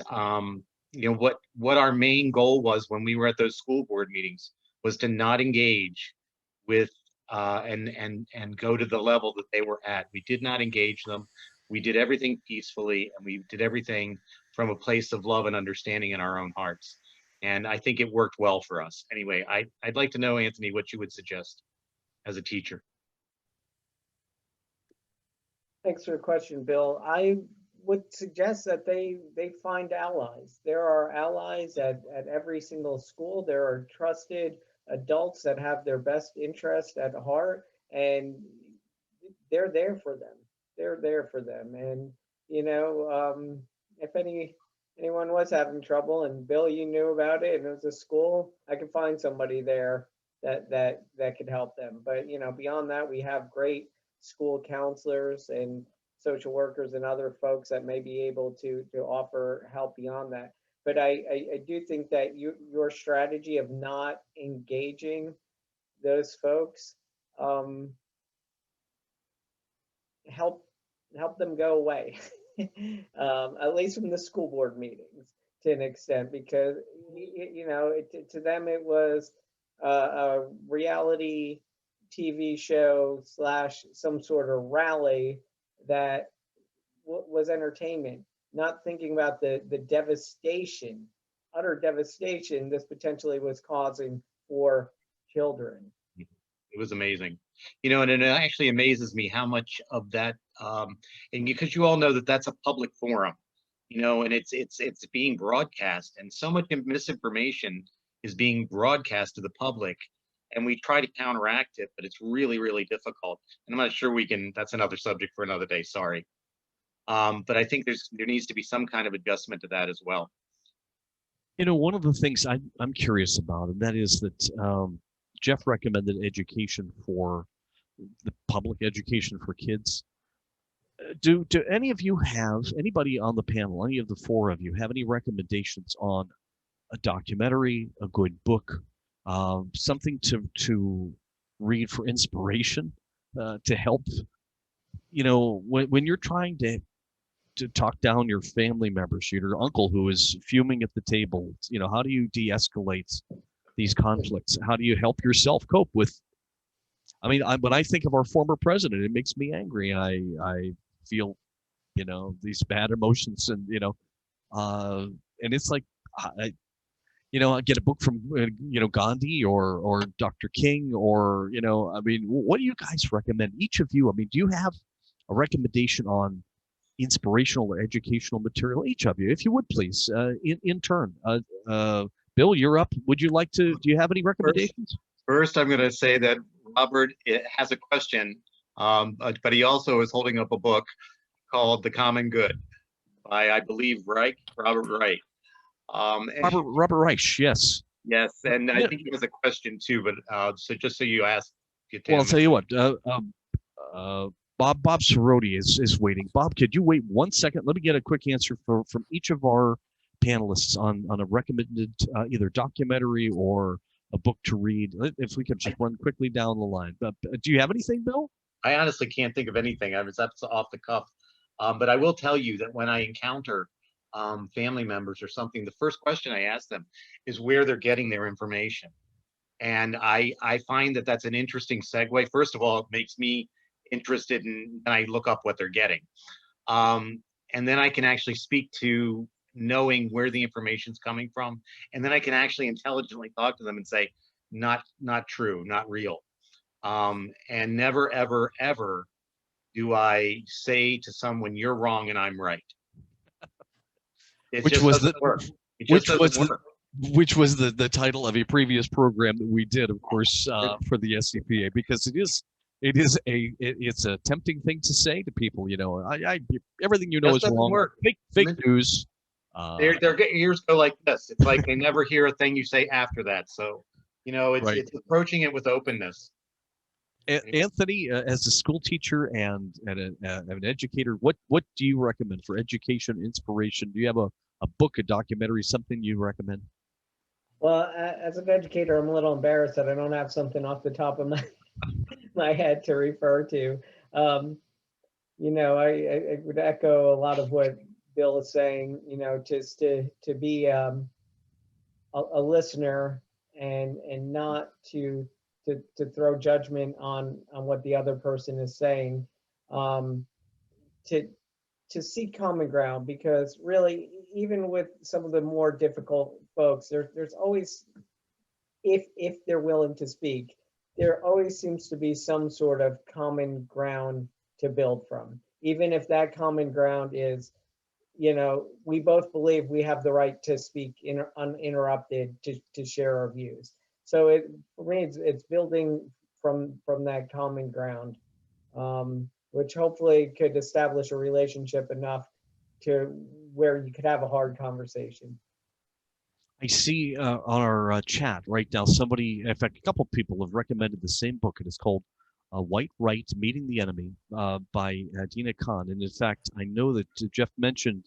you know, what our main goal was when we were at those school board meetings was to not engage with and go to the level that they were at. We did not engage them. We did everything peacefully, and we did everything from a place of love and understanding in our own hearts. And I think it worked well for us. Anyway, I'd like to know, Anthony, what you would suggest as a teacher. Thanks for the question, Bill. I would suggest that they find allies. There are allies at every single school. There are trusted adults that have their best interest at heart, and they're there for them. They're there for them. And you know, if anyone was having trouble, and Bill, you knew about it, and it was a school, I could find somebody there that could help them. But you know, beyond that, we have great school counselors and social workers and other folks that may be able to offer help beyond that. But I do think that your strategy of not engaging those folks help them go away, at least from the school board meetings to an extent, because you know, to them it was a reality TV show / some sort of rally that was entertainment, not thinking about the devastation, utter devastation this potentially was causing for children. It was amazing. You know, and it actually amazes me how much of that, and because you all know that that's a public forum, you know, and it's being broadcast, and so much misinformation is being broadcast to the public, and we try to counteract it, but it's really, really difficult. And I'm not sure we can, that's another subject for another day, sorry. But I think there needs to be some kind of adjustment to that as well. You know, one of the things I'm curious about, and that is that Jeff recommended education for the public education for kids. Do any of you have, anybody on the panel, any of the four of you, have any recommendations on a documentary, a good book, something to read for inspiration, to help, you know, when you're trying to talk down your family members, your uncle who is fuming at the table, you know, how do you de-escalate these conflicts? How do you help yourself cope with, I mean, when I think of our former president, it makes me angry. I feel, you know, these bad emotions, and, you know, and it's like, you know, I get a book from, you know, Gandhi or Dr. King, or, you know, I mean, what do you guys recommend? Each of you, I mean, do you have a recommendation on inspirational or educational material? Each of you, if you would please, in turn. Bill, you're up. Would you like to, do you have any recommendations? First, I'm going to say that Robert has a question, but he also is holding up a book called The Common Good by, I believe, Robert Wright. Robert Reich, yes. Yes, and I think he has a question too, but so just so you ask. Well, I'll tell you what, Bob Soroti is waiting. Bob, could you wait 1 second? Let me get a quick answer from each of our panelists on a recommended either documentary or a book to read. If we could just run quickly down the line. Do you have anything, Bill? I honestly can't think of anything. That's off the cuff. But I will tell you that when I encounter family members or something, the first question I ask them is where they're getting their information. And I find that that's an interesting segue. First of all, it makes me interested in, and I look up what they're getting. And then I can actually speak to knowing where the information's coming from. And then I can actually intelligently talk to them and say, not true, not real. And never, ever, ever do I say to someone, you're wrong and I'm right. Which was the title of a previous program that we did, of course, for the SCPA, because it's a tempting thing to say to people. You know, everything you know is wrong. Fake news. Their ears go like this. It's like they never hear a thing you say after that. So, you know, it's approaching it with openness. Anthony, as a school teacher and an educator, what do you recommend for education, inspiration? Do you have a a book, a documentary, something you recommend? Well, as an educator, I'm a little embarrassed that I don't have something off the top of my head to refer to. You know, I would echo a lot of what Bill is saying, you know, just to be a listener and not to throw judgment on what the other person is saying, to seek common ground, because really, even with some of the more difficult folks, there's always, if they're willing to speak, there always seems to be some sort of common ground to build from, even if that common ground is, you know, we both believe we have the right to speak uninterrupted, to share our views. So for me, it's building from that common ground, which hopefully could establish a relationship enough to where you could have a hard conversation. I see on our chat right now, somebody, in fact, a couple people have recommended the same book. It is called White Right, Meeting the Enemy by Dina Khan. And in fact, I know that Jeff mentioned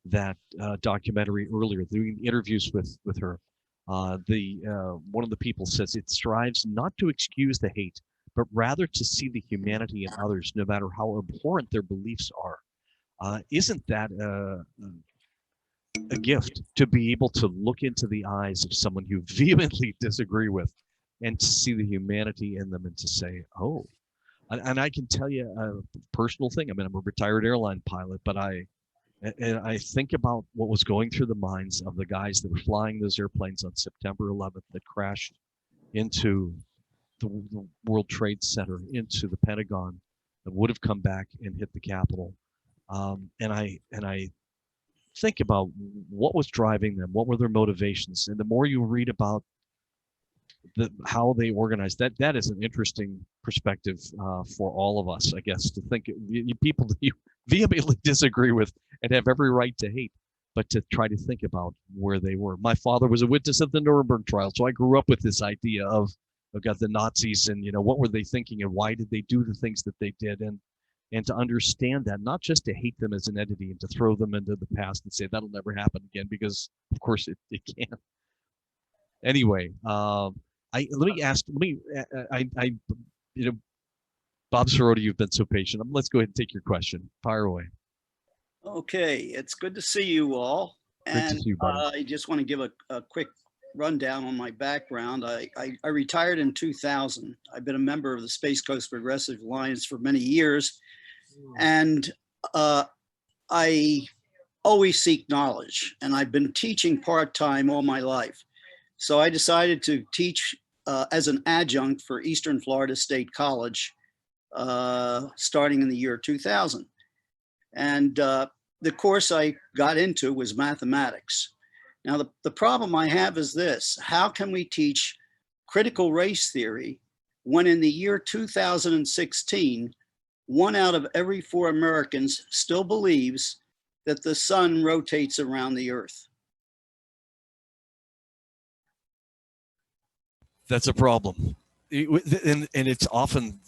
that documentary earlier, doing interviews with her. One of the people says it strives not to excuse the hate, but rather to see the humanity in others, no matter how abhorrent their beliefs are. Isn't that a gift, to be able to look into the eyes of someone you vehemently disagree with and to see the humanity in them and to say, oh, and I can tell you a personal thing. I mean, I'm a retired airline pilot, but I think about what was going through the minds of the guys that were flying those airplanes on September 11th that crashed into the World Trade Center, into the Pentagon, that would have come back and hit the Capitol. And I think about what was driving them, what were their motivations, and the more you read about how they organized, that is an interesting perspective for all of us, I guess, to think people that you vehemently disagree with and have every right to hate, but to try to think about where they were. My father was a witness of the Nuremberg trial, so I grew up with this idea of the Nazis and, you know, what were they thinking and why did they do the things that they did, and to understand that, not just to hate them as an entity and to throw them into the past and say that'll never happen again, because of course it can't. Anyway, you know, Bob Sirota, you've been so patient. Let's go ahead and take your question. Fire away. Okay, it's good to see you all. Great to see you, buddy. I just want to give a quick rundown on my background. I retired in 2000. I've been a member of the Space Coast Progressive Alliance for many years. And I always seek knowledge, and I've been teaching part-time all my life. So I decided to teach as an adjunct for Eastern Florida State College starting in the year 2000. And the course I got into was mathematics. Now, the problem I have is this: how can we teach critical race theory when in the year 2016, 1 out of every 4 Americans still believes that the sun rotates around the earth? That's a problem. And it's often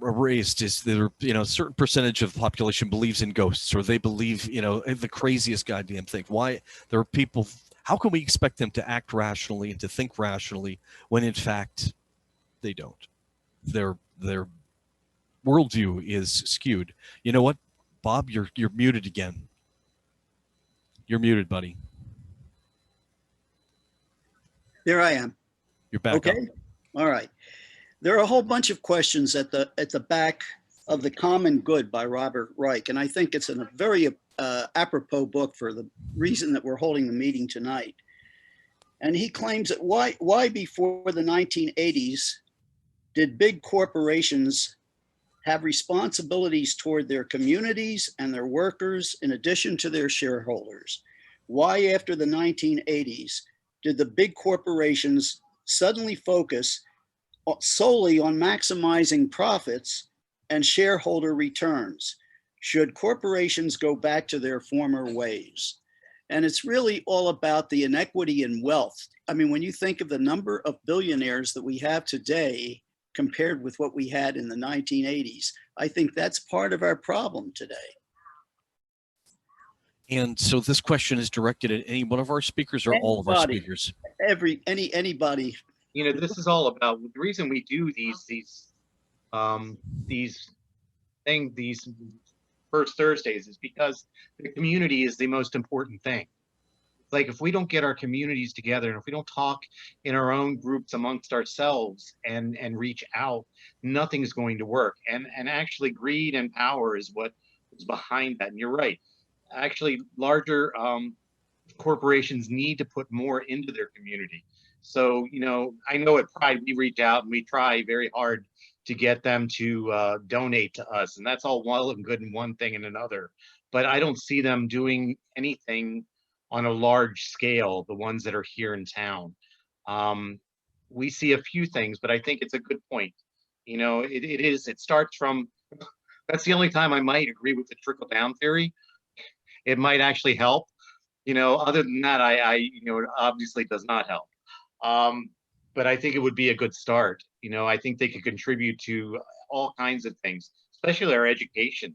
raised is there, you know, a certain percentage of the population believes in ghosts, or they believe, you know, the craziest goddamn thing. Why there are people, how can we expect them to act rationally and to think rationally when in fact they don't? Their worldview is skewed. You know what, Bob, you're muted again. You're muted, buddy. There I am. You're back okay. up. All right. There are a whole bunch of questions at the back of The Common Good by Robert Reich, and I think it's a very apropos book for the reason that we're holding the meeting tonight. And he claims that why before the 1980s did big corporations have responsibilities toward their communities and their workers in addition to their shareholders? Why after the 1980s did the big corporations suddenly focus solely on maximizing profits and shareholder returns? Should corporations go back to their former ways? And it's really all about the inequity in wealth. I mean, when you think of the number of billionaires that we have today compared with what we had in the 1980s, I think that's part of our problem today. And so this question is directed at any one of our speakers or all of our Anybody. speakers? Anybody. You know, this is all about the reason we do these first Thursdays is because the community is the most important thing. Like if we don't get our communities together and if we don't talk in our own groups amongst ourselves and reach out, nothing's going to work. And actually greed and power is what is behind that. And you're right. Actually, larger corporations need to put more into their community. So, you know, I know at Pride, we reach out and we try very hard to get them to donate to us. And that's all well and good in one thing and another. But I don't see them doing anything on a large scale, the ones that are here in town. We see a few things, but I think it's a good point. You know, it starts from, that's the only time I might agree with the trickle down theory. It might actually help. You know, other than that, you know, it obviously does not help. But I think it would be a good start. You know, I think they could contribute to all kinds of things, especially our education,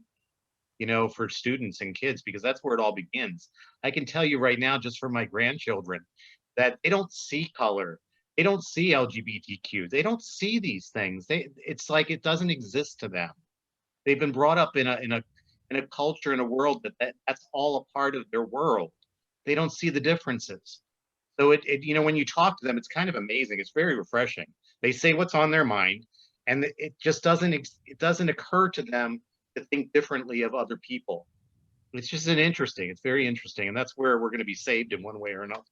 you know, for students and kids, because that's where it all begins. I can tell you right now, just for my grandchildren, that they don't see color. They don't see LGBTQ. They don't see these things. It's like it doesn't exist to them. They've been brought up in a culture, in a world that's all a part of their world. They don't see the differences. So you know, when you talk to them, it's kind of amazing. It's very refreshing. They say what's on their mind, and it just doesn't occur to them to think differently of other people. It's just it's very interesting. And that's where we're going to be saved in one way or another.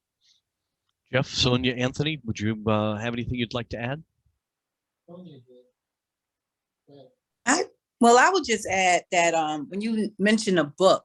Jeff, Sonia, Anthony, would you have anything you'd like to add? Well, I would just add that when you mention a book,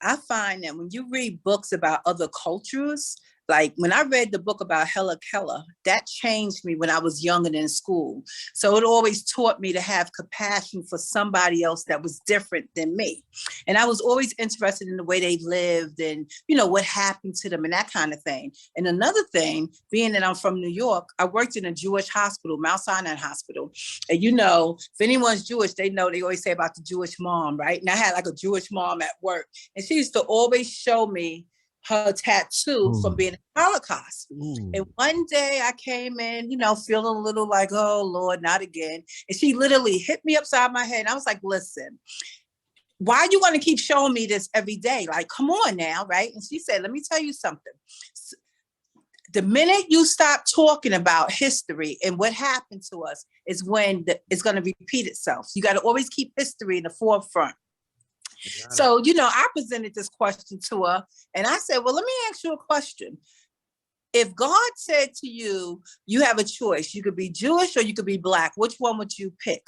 I find that when you read books about other cultures, like when I read the book about Helen Keller, that changed me when I was younger in school. So it always taught me to have compassion for somebody else that was different than me. And I was always interested in the way they lived and, you know, what happened to them and that kind of thing. And another thing, being that I'm from New York, I worked in a Jewish hospital, Mount Sinai Hospital. And, you know, if anyone's Jewish, they know they always say about the Jewish mom, right? And I had like a Jewish mom at work. And she used to always show me her tattoo from being in the Holocaust. And one day I came in, you know, feeling a little like, oh Lord, not again. And she literally hit me upside my head. And I was like, listen, why are you going to keep showing me this every day? Like, come on now, right? And she said, let me tell you something. The minute you stop talking about history and what happened to us is when it's going to repeat itself. You got to always keep history in the forefront. So, you know, I presented this question to her and I said, well, let me ask you a question. If God said to you, you have a choice, you could be Jewish or you could be Black, which one would you pick?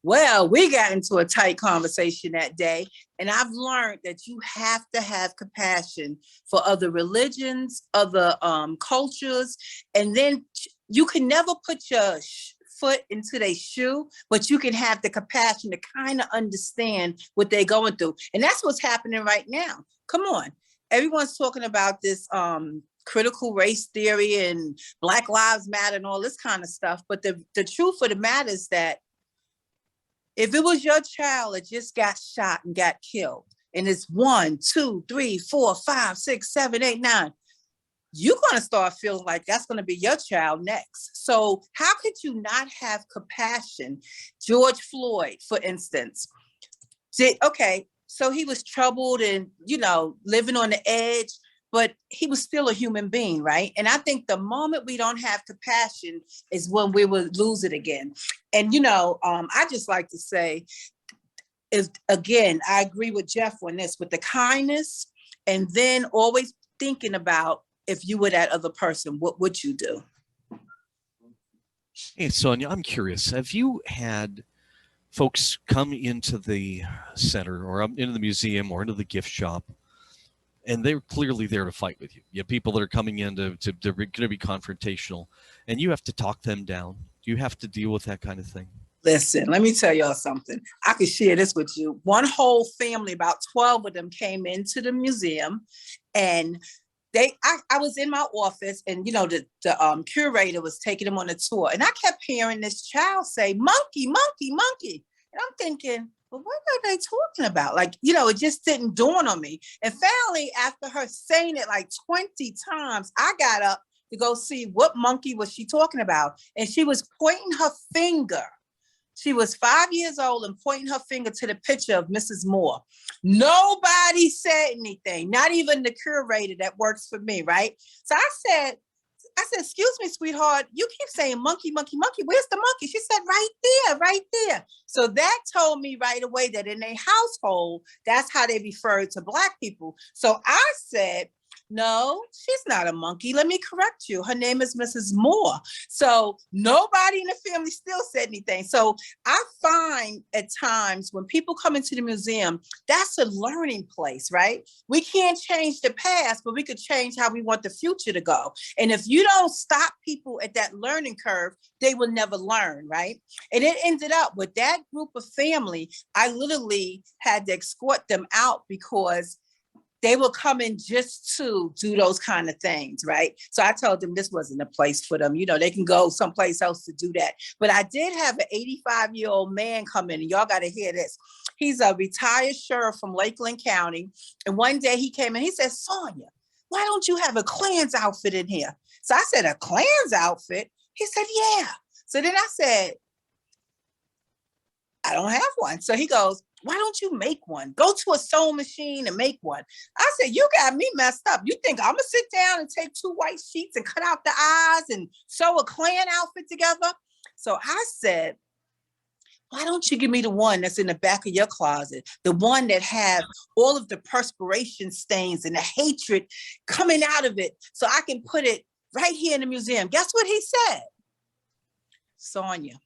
Well, we got into a tight conversation that day, and I've learned that you have to have compassion for other religions, other cultures, and then you can never put your foot into their shoe, but you can have the compassion to kind of understand what they're going through. And that's what's happening right now. Come on. Everyone's talking about this critical race theory and Black Lives Matter and all this kind of stuff. But the truth of the matter is that if it was your child that just got shot and got killed, and it's 1, 2, 3, 4, 5, 6, 7, 8, 9, you're going to start feeling like that's going to be your child next. So how could you not have compassion? George Floyd, for instance, okay, so he was troubled and, you know, living on the edge, but he was still a human being, right? And I think the moment we don't have compassion is when we will lose it again. And, you know, I just like to say, again, I agree with Jeff on this, with the kindness, and then always thinking about, if you were that other person, what would you do? Hey, Sonia, I'm curious. Have you had folks come into the center or into the museum or into the gift shop, and they're clearly there to fight with you? You have people that are coming in they're going to be confrontational, and you have to talk them down. You have to deal with that kind of thing. Listen, let me tell y'all something. I could share this with you. One whole family, about 12 of them, came into the museum, and I was in my office, and, you know, the curator was taking them on a tour, and I kept hearing this child say, monkey, monkey, monkey. And I'm thinking, but what are they talking about? Like, you know, it just didn't dawn on me. And finally, after her saying it like 20 times, I got up to go see what monkey was she talking about. And she was pointing her finger. She was 5 years old and pointing her finger to the picture of Mrs. Moore. Nobody said anything, not even the curator that works for me, right? So I said, excuse me, sweetheart, you keep saying monkey, monkey, monkey. Where's the monkey? She said, right there, right there. So that told me right away that in their household, that's how they referred to Black people. So I said, no, she's not a monkey. Let me correct you. Her name is Mrs. Moore. So nobody in the family still said anything. So I find at times when people come into the museum, that's a learning place, right? We can't change the past, but we could change how we want the future to go. And if you don't stop people at that learning curve, they will never learn, right? And it ended up with that group of family, I literally had to escort them out because they were coming just to do those kind of things, right? So I told them this wasn't a place for them. You know, they can go someplace else to do that. But I did have an 85-year-old man come in, and y'all got to hear this. He's a retired sheriff from Lakeland County. And one day he came in, he said, Sonia, why don't you have a Klan's outfit in here? So I said, a Klan's outfit? He said, yeah. So then I said, I don't have one. So he goes, why don't you make one? Go to a sewing machine and make one. I said, you got me messed up. You think I'm gonna sit down and take 2 white sheets and cut out the eyes and sew a Klan outfit together? So I said, why don't you give me the one that's in the back of your closet, the one that have all of the perspiration stains and the hatred coming out of it so I can put it right here in the museum. Guess what he said? Sonia,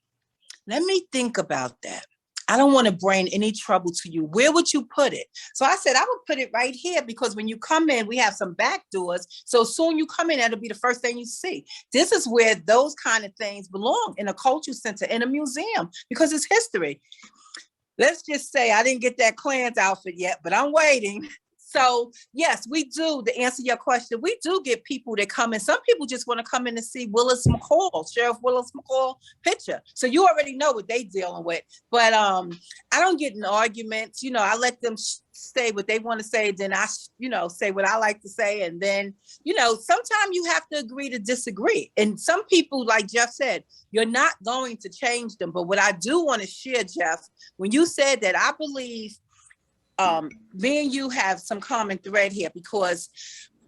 let me think about that. I don't want to bring any trouble to you. Where would you put it? So I said, I would put it right here because when you come in, we have some back doors. So soon you come in, that'll be the first thing you see. This is where those kind of things belong, in a cultural center, in a museum, because it's history. Let's just say I didn't get that Klan's outfit yet, but I'm waiting. So yes, we do, to answer your question, we do get people that come in. Some people just want to come in to see Willis McCall, Sheriff Willis McCall picture. So you already know what they dealing with. But I don't get in arguments. You know, I let them say what they want to say. Then I, you know, say what I like to say. And then, you know, sometimes you have to agree to disagree. And some people, like Jeff said, you're not going to change them. But what I do want to share, Jeff, when you said that, I believe me and you have some common thread here, because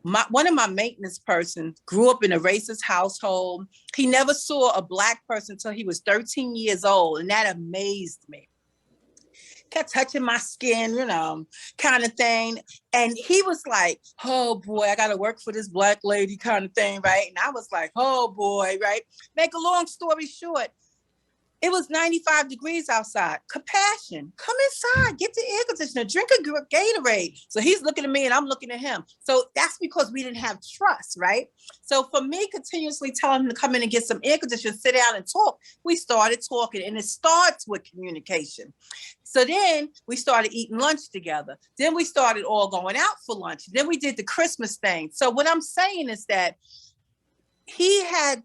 one of my maintenance persons grew up in a racist household. He never saw a Black person until he was 13 years old, and that amazed me. Kept touching my skin, you know, kind of thing. And he was like, oh boy, I gotta work for this Black lady kind of thing, right? And I was like, oh boy, right? Make a long story short, it was 95 degrees outside. Compassion. Come inside, get the air conditioner, drink a Gatorade. So he's looking at me and I'm looking at him. So that's because we didn't have trust, right? So for me, continuously telling him to come in and get some air conditioner, sit down and talk, we started talking, and it starts with communication. So then we started eating lunch together. Then we started all going out for lunch. Then we did the Christmas thing. So what I'm saying is that he had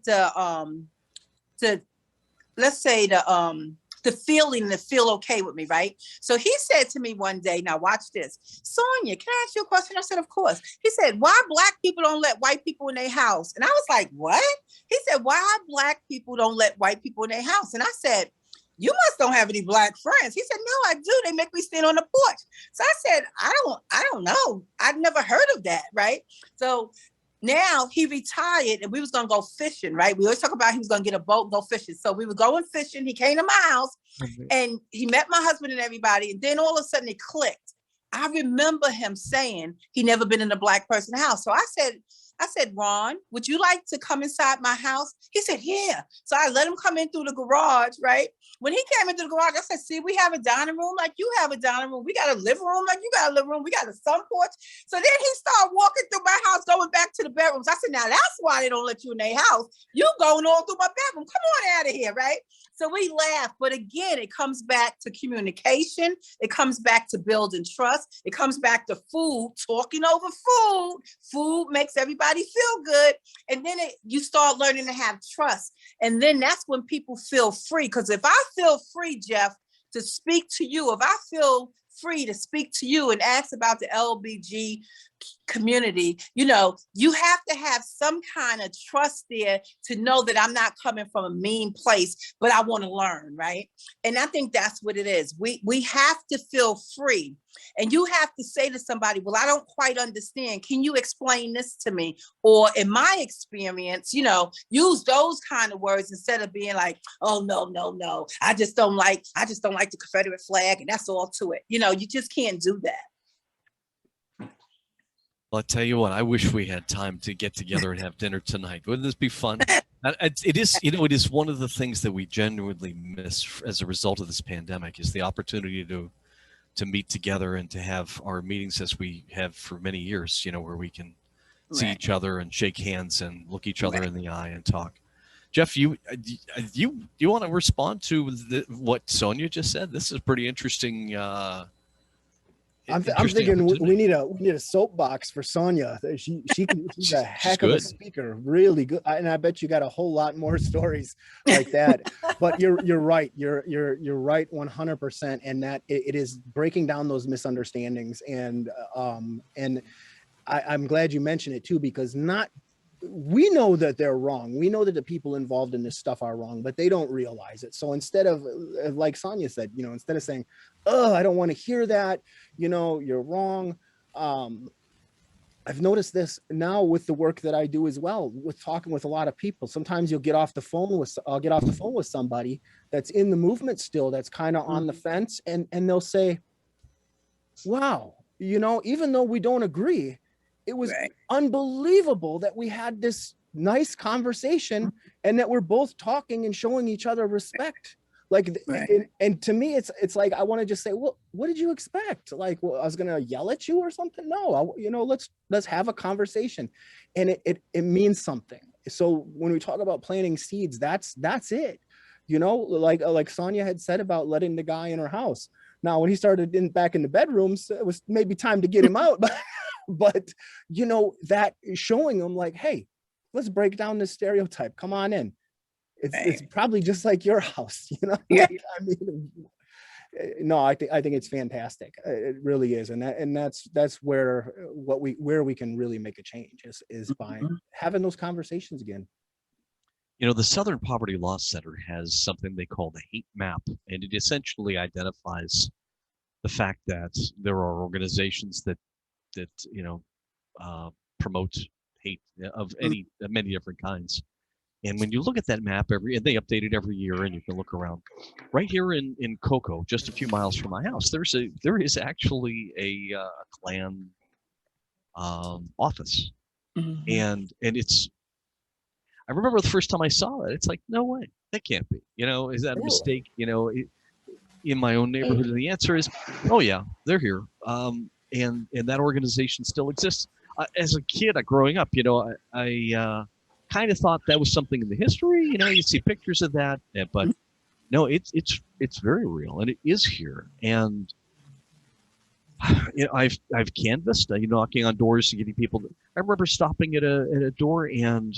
let's say the feeling to feel okay with me, right? So he said to me one day, now watch this, Sonia, can I ask you a question? I said, of course. He said, why Black people don't let white people in their house? And I was like, what? He said, why Black people don't let white people in their house? And I said, you must don't have any Black friends. He said, no, I do. They make me stand on the porch. So I said, I don't know. I'd never heard of that, right? So now he retired and we was gonna go fishing, right? We always talk about he was gonna get a boat and go fishing. So we were going fishing. He came to my house and he met my husband and everybody. And then all of a sudden it clicked. I remember him saying he never been in a Black person's house. So I said, Ron, would you like to come inside my house? He said, yeah. So I let him come in through the garage, right? When he came into the garage, I said, see, we have a dining room like you have a dining room. We got a living room like you got a living room. We got a sun porch. So then he started walking through my house, going back to the bedrooms. I said, now that's why they don't let you in their house. You going all through my bedroom. Come on out of here, right? So we laugh. But again, it comes back to communication. It comes back to building trust. It comes back to food, talking over food. Food makes everybody feel good. And then you start learning to have trust. And then that's when people feel free. Because if I feel free, Jeff, to speak to you, if I feel free to speak to you and ask about the LBG community, you know, you have to have some kind of trust there to know that I'm not coming from a mean place, but I want to learn, right? And I think that's what it is. We have to feel free. And you have to say to somebody, well, I don't quite understand. Can you explain this to me? Or in my experience, you know, use those kind of words instead of being like, oh, no. I just don't like the Confederate flag and that's all to it. You know, you just can't do that. Well, I'll tell you what, I wish we had time to get together and have dinner tonight. Wouldn't this be fun? It is, you know, it is one of the things that we genuinely miss as a result of this pandemic is the opportunity to meet together and to have our meetings as we have for many years, you know, where we can see each other and shake hands and look each other in the eye and talk. Jeff, you want to respond to what Sonia just said? This is pretty interesting. I'm thinking we need a soapbox for Sonia. She's a heck of a speaker, really good. And I bet you got a whole lot more stories like that. But you're right. You're right 100%. And that it is breaking down those misunderstandings. And I'm glad you mentioned it too, because we know that they're wrong. We know that the people involved in this stuff are wrong, but they don't realize it. So instead of, like Sonia said, you know, instead of saying, oh, I don't want to hear that, you know, you're wrong. I've noticed this now with the work that I do as well, with talking with a lot of people. Sometimes I'll get off the phone with somebody that's in the movement still, that's kind of on the fence, and they'll say, wow, you know, even though we don't agree, it was unbelievable that we had this nice conversation and that we're both talking and showing each other respect. Like, and to me, it's like, I want to just say, well, what did you expect? Like, well, I was going to yell at you or something? No, you know, let's have a conversation. And it means something. So when we talk about planting seeds, that's it. You know, like Sonia had said about letting the guy in her house. Now, when he started back in the bedrooms, it was maybe time to get him out. But, you know, that showing them like, hey, let's break down this stereotype. Come on in. It's probably just like your house, you know? Yeah. Like, I mean, no, I think it's fantastic. It really is. And that's where we can really make a change is by having those conversations again. You know, the Southern Poverty Law Center has something they call the hate map, and it essentially identifies the fact that there are organizations that you know, promote hate of many different kinds. And when you look at that map and they update it every year, and you can look around right here in Cocoa, just a few miles from my house, there is actually a Klan office. And it's, I remember the first time I saw it, it's like, no way, that can't be, you know, is that a mistake? You know, in my own neighborhood? And the answer is, oh yeah, they're here. And that organization still exists. As a kid, growing up, you know, I kind of thought that was something in the history. You know, you see pictures of that, but no, it's very real, and it is here. And you know, I've canvassed, you know, knocking on doors and getting people. I remember stopping at a door, and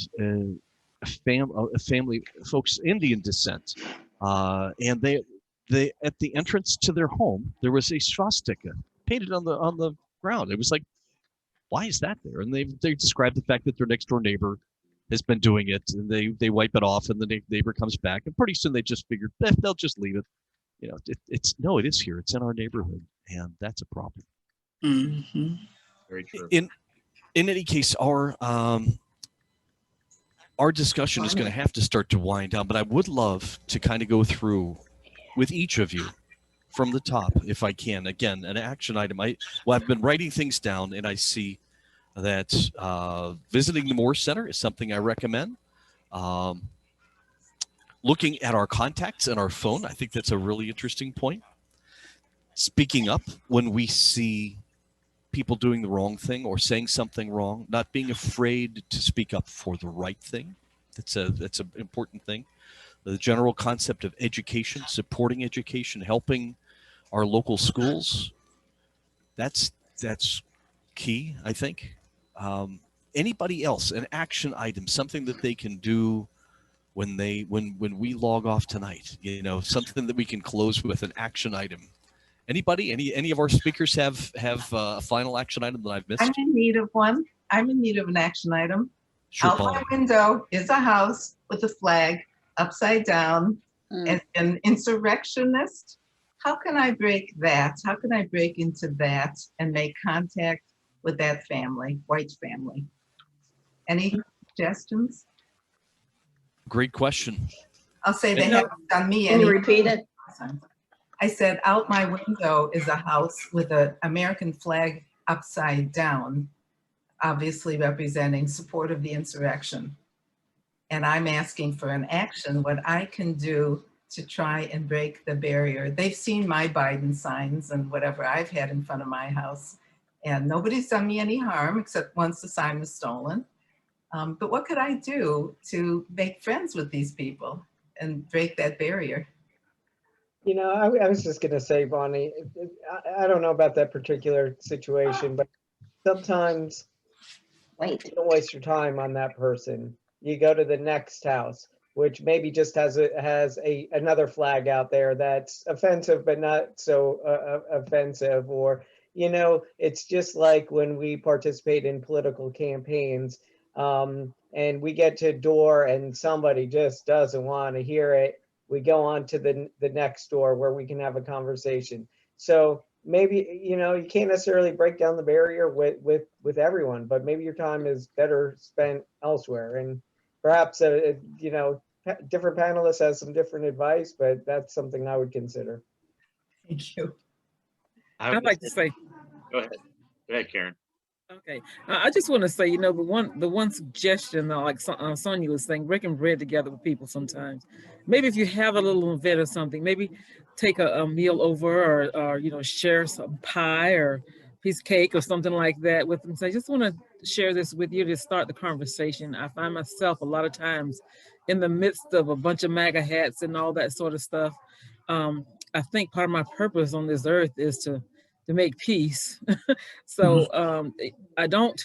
a family, folks Indian descent, and they at the entrance to their home there was a swastika painted on the ground. It was like, why is that there? And they described the fact that their next door neighbor has been doing it, and they wipe it off, and the neighbor comes back, and pretty soon they just figured they'll just leave it. You know, it is here. It's in our neighborhood, and that's a problem. Very true. In any case, our discussion is going to have to start to wind down, but I would love to kind of go through with each of you from the top, if I can. Again, an action item. I've been writing things down, and I see that visiting the Moore Center is something I recommend. Looking at our contacts and our phone, I think that's a really interesting point. Speaking up when we see people doing the wrong thing or saying something wrong, not being afraid to speak up for the right thing. That's an important thing. The general concept of education, supporting education, helping our local schools, that's key, I think. Anybody else, an action item, something that they can do, when we log off tonight? You know, something that we can close with, an action item. Anybody? Any of our speakers have a final action item that I've missed? I'm in need of one. I'm in need of an action item. Sure, Out my Bonnie. window is a house with a flag upside down. As an insurrectionist, how can I break that? How can I break into that and make contact with that family, white family? Any suggestions? Great question. I'll say they You know, haven't done me Can any. you repeat it? I said, out my window is a house with an American flag upside down, obviously representing support of the insurrection. And I'm asking for an action, what I can do to try and break the barrier. They've seen my Biden signs and whatever I've had in front of my house, and nobody's done me any harm except once the sign was stolen. But what could I do to make friends with these people and break that barrier? You know, I was just going to say, Bonnie, I don't know about that particular situation, but sometimes Wait. you don't waste your time on that person. You go to the next house, which maybe just has another flag out there that's offensive, but not so offensive. Or, you know, it's just like when we participate in political campaigns, and we get to a door and somebody just doesn't want to hear it. We go on to the next door where we can have a conversation. So maybe, you know, you can't necessarily break down the barrier with everyone, but maybe your time is better spent elsewhere. And perhaps, you know, different panelists has some different advice, but that's something I would consider. Thank you. I'd like to say, Go ahead. Go ahead, Karen. okay, I just want to say, you know, the one suggestion, like Sonia was saying, breaking bread together with people sometimes. Maybe if you have a little event or something, maybe take a meal over, or you know, share some pie or piece of cake or something like that with them. So I just want to share this with you to start the conversation. I find myself a lot of times in the midst of a bunch of MAGA hats and all that sort of stuff. I think part of my purpose on this earth is to make peace. So I don't,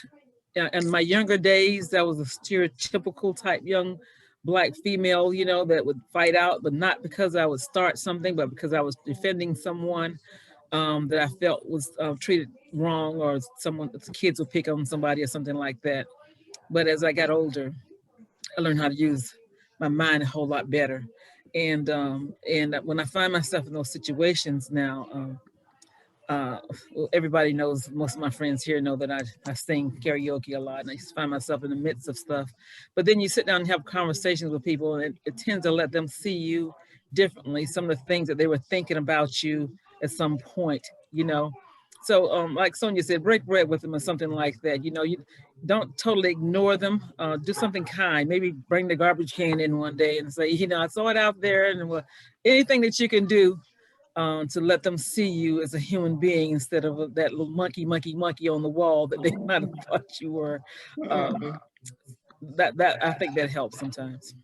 in my younger days, I was a stereotypical type young Black female, you know, that would fight out, but not because I would start something, but because I was defending someone that I felt was treated wrong, or the kids would pick on somebody or something like that. But as I got older, I learned how to use my mind a whole lot better. And when I find myself in those situations now, well, everybody knows, most of my friends here know that I sing karaoke a lot, and I just find myself in the midst of stuff. But then you sit down and have conversations with people, and it tends to let them see you differently, some of the things that they were thinking about you at some point, you know. So like Sonia said, break bread with them or something like that. You know, you don't totally ignore them. Do something kind. Maybe bring the garbage can in one day and say, you know, I saw it out there, and anything that you can do to let them see you as a human being instead of that little monkey on the wall that they might have thought you were. That I think that helps sometimes.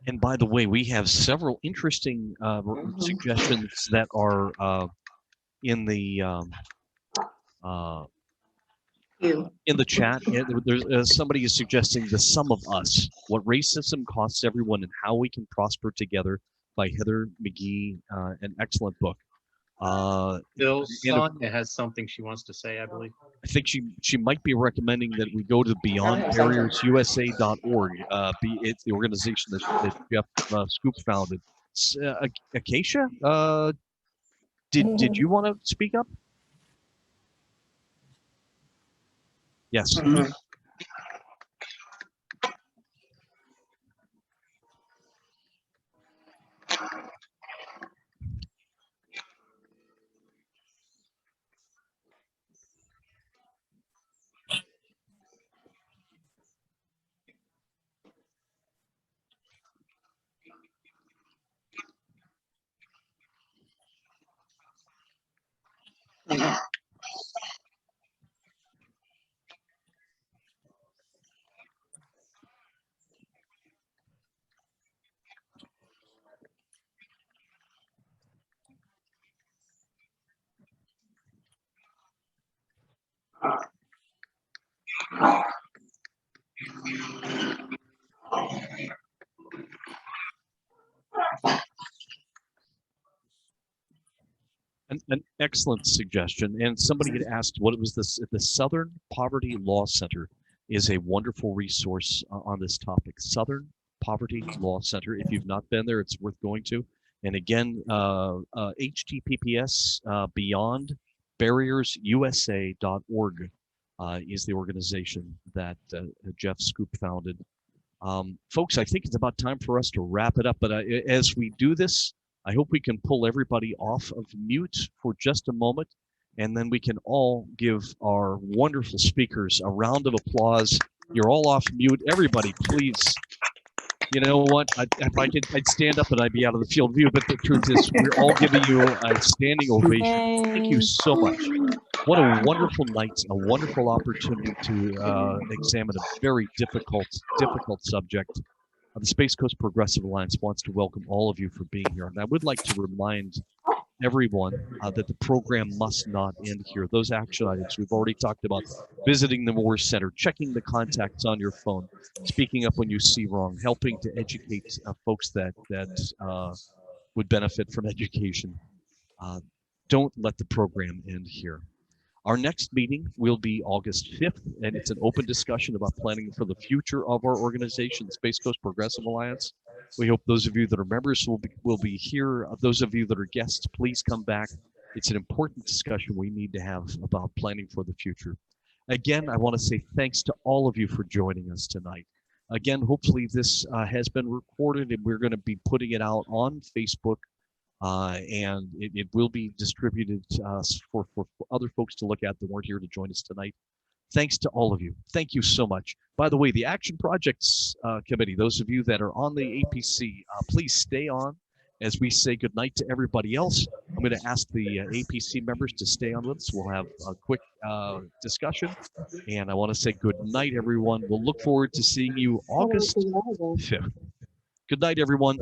And by the way, we have several interesting suggestions that are in the chat. There's somebody is suggesting The Sum of Us: What Racism Costs Everyone and How We Can Prosper Together by Heather McGee, an excellent book. Bill, Sonia has something she wants to say, I believe. I think she might be recommending that we go to beyondbarriersusa.org. It's the organization that Jeff Schoep founded. Acacia, did you want to speak up? Yes. An excellent suggestion. And somebody had asked what it was. The Southern Poverty Law Center is a wonderful resource on this topic. Southern Poverty Law Center. If you've not been there, it's worth going to. And again, HTTPS beyondbarriersusa.org is the organization that Jeff Schoep founded. Folks, I think it's about time for us to wrap it up. But as we do this, I hope we can pull everybody off of mute for just a moment, and then we can all give our wonderful speakers a round of applause. You're all off mute. Everybody, please. You know what? If I could, I'd stand up and I'd be out of the field of view, but the truth is we're all giving you a standing ovation. Thank you so much. What a wonderful night, a wonderful opportunity to examine a very difficult subject. The Space Coast Progressive Alliance wants to welcome all of you for being here. And I would like to remind everyone that the program must not end here. Those action items we've already talked about: visiting the Moore Center, checking the contacts on your phone, speaking up when you see wrong, helping to educate folks that would benefit from education. Don't let the program end here. Our next meeting will be August 5th, and it's an open discussion about planning for the future of our organization, Space Coast Progressive Alliance. We hope those of you that are members will be here. Those of you that are guests, please come back. It's an important discussion we need to have about planning for the future. Again, I want to say thanks to all of you for joining us tonight. Again, hopefully this has been recorded, and we're going to be putting it out on Facebook. And it will be distributed for other folks to look at that weren't here to join us tonight. Thanks to all of you. Thank you so much. By the way, the Action Projects Committee, those of you that are on the APC, please stay on as we say goodnight to everybody else. I'm going to ask the APC members to stay on with us. We'll have a quick discussion. And I want to say good night, everyone. We'll look forward to seeing you August 5th. Good night, everyone.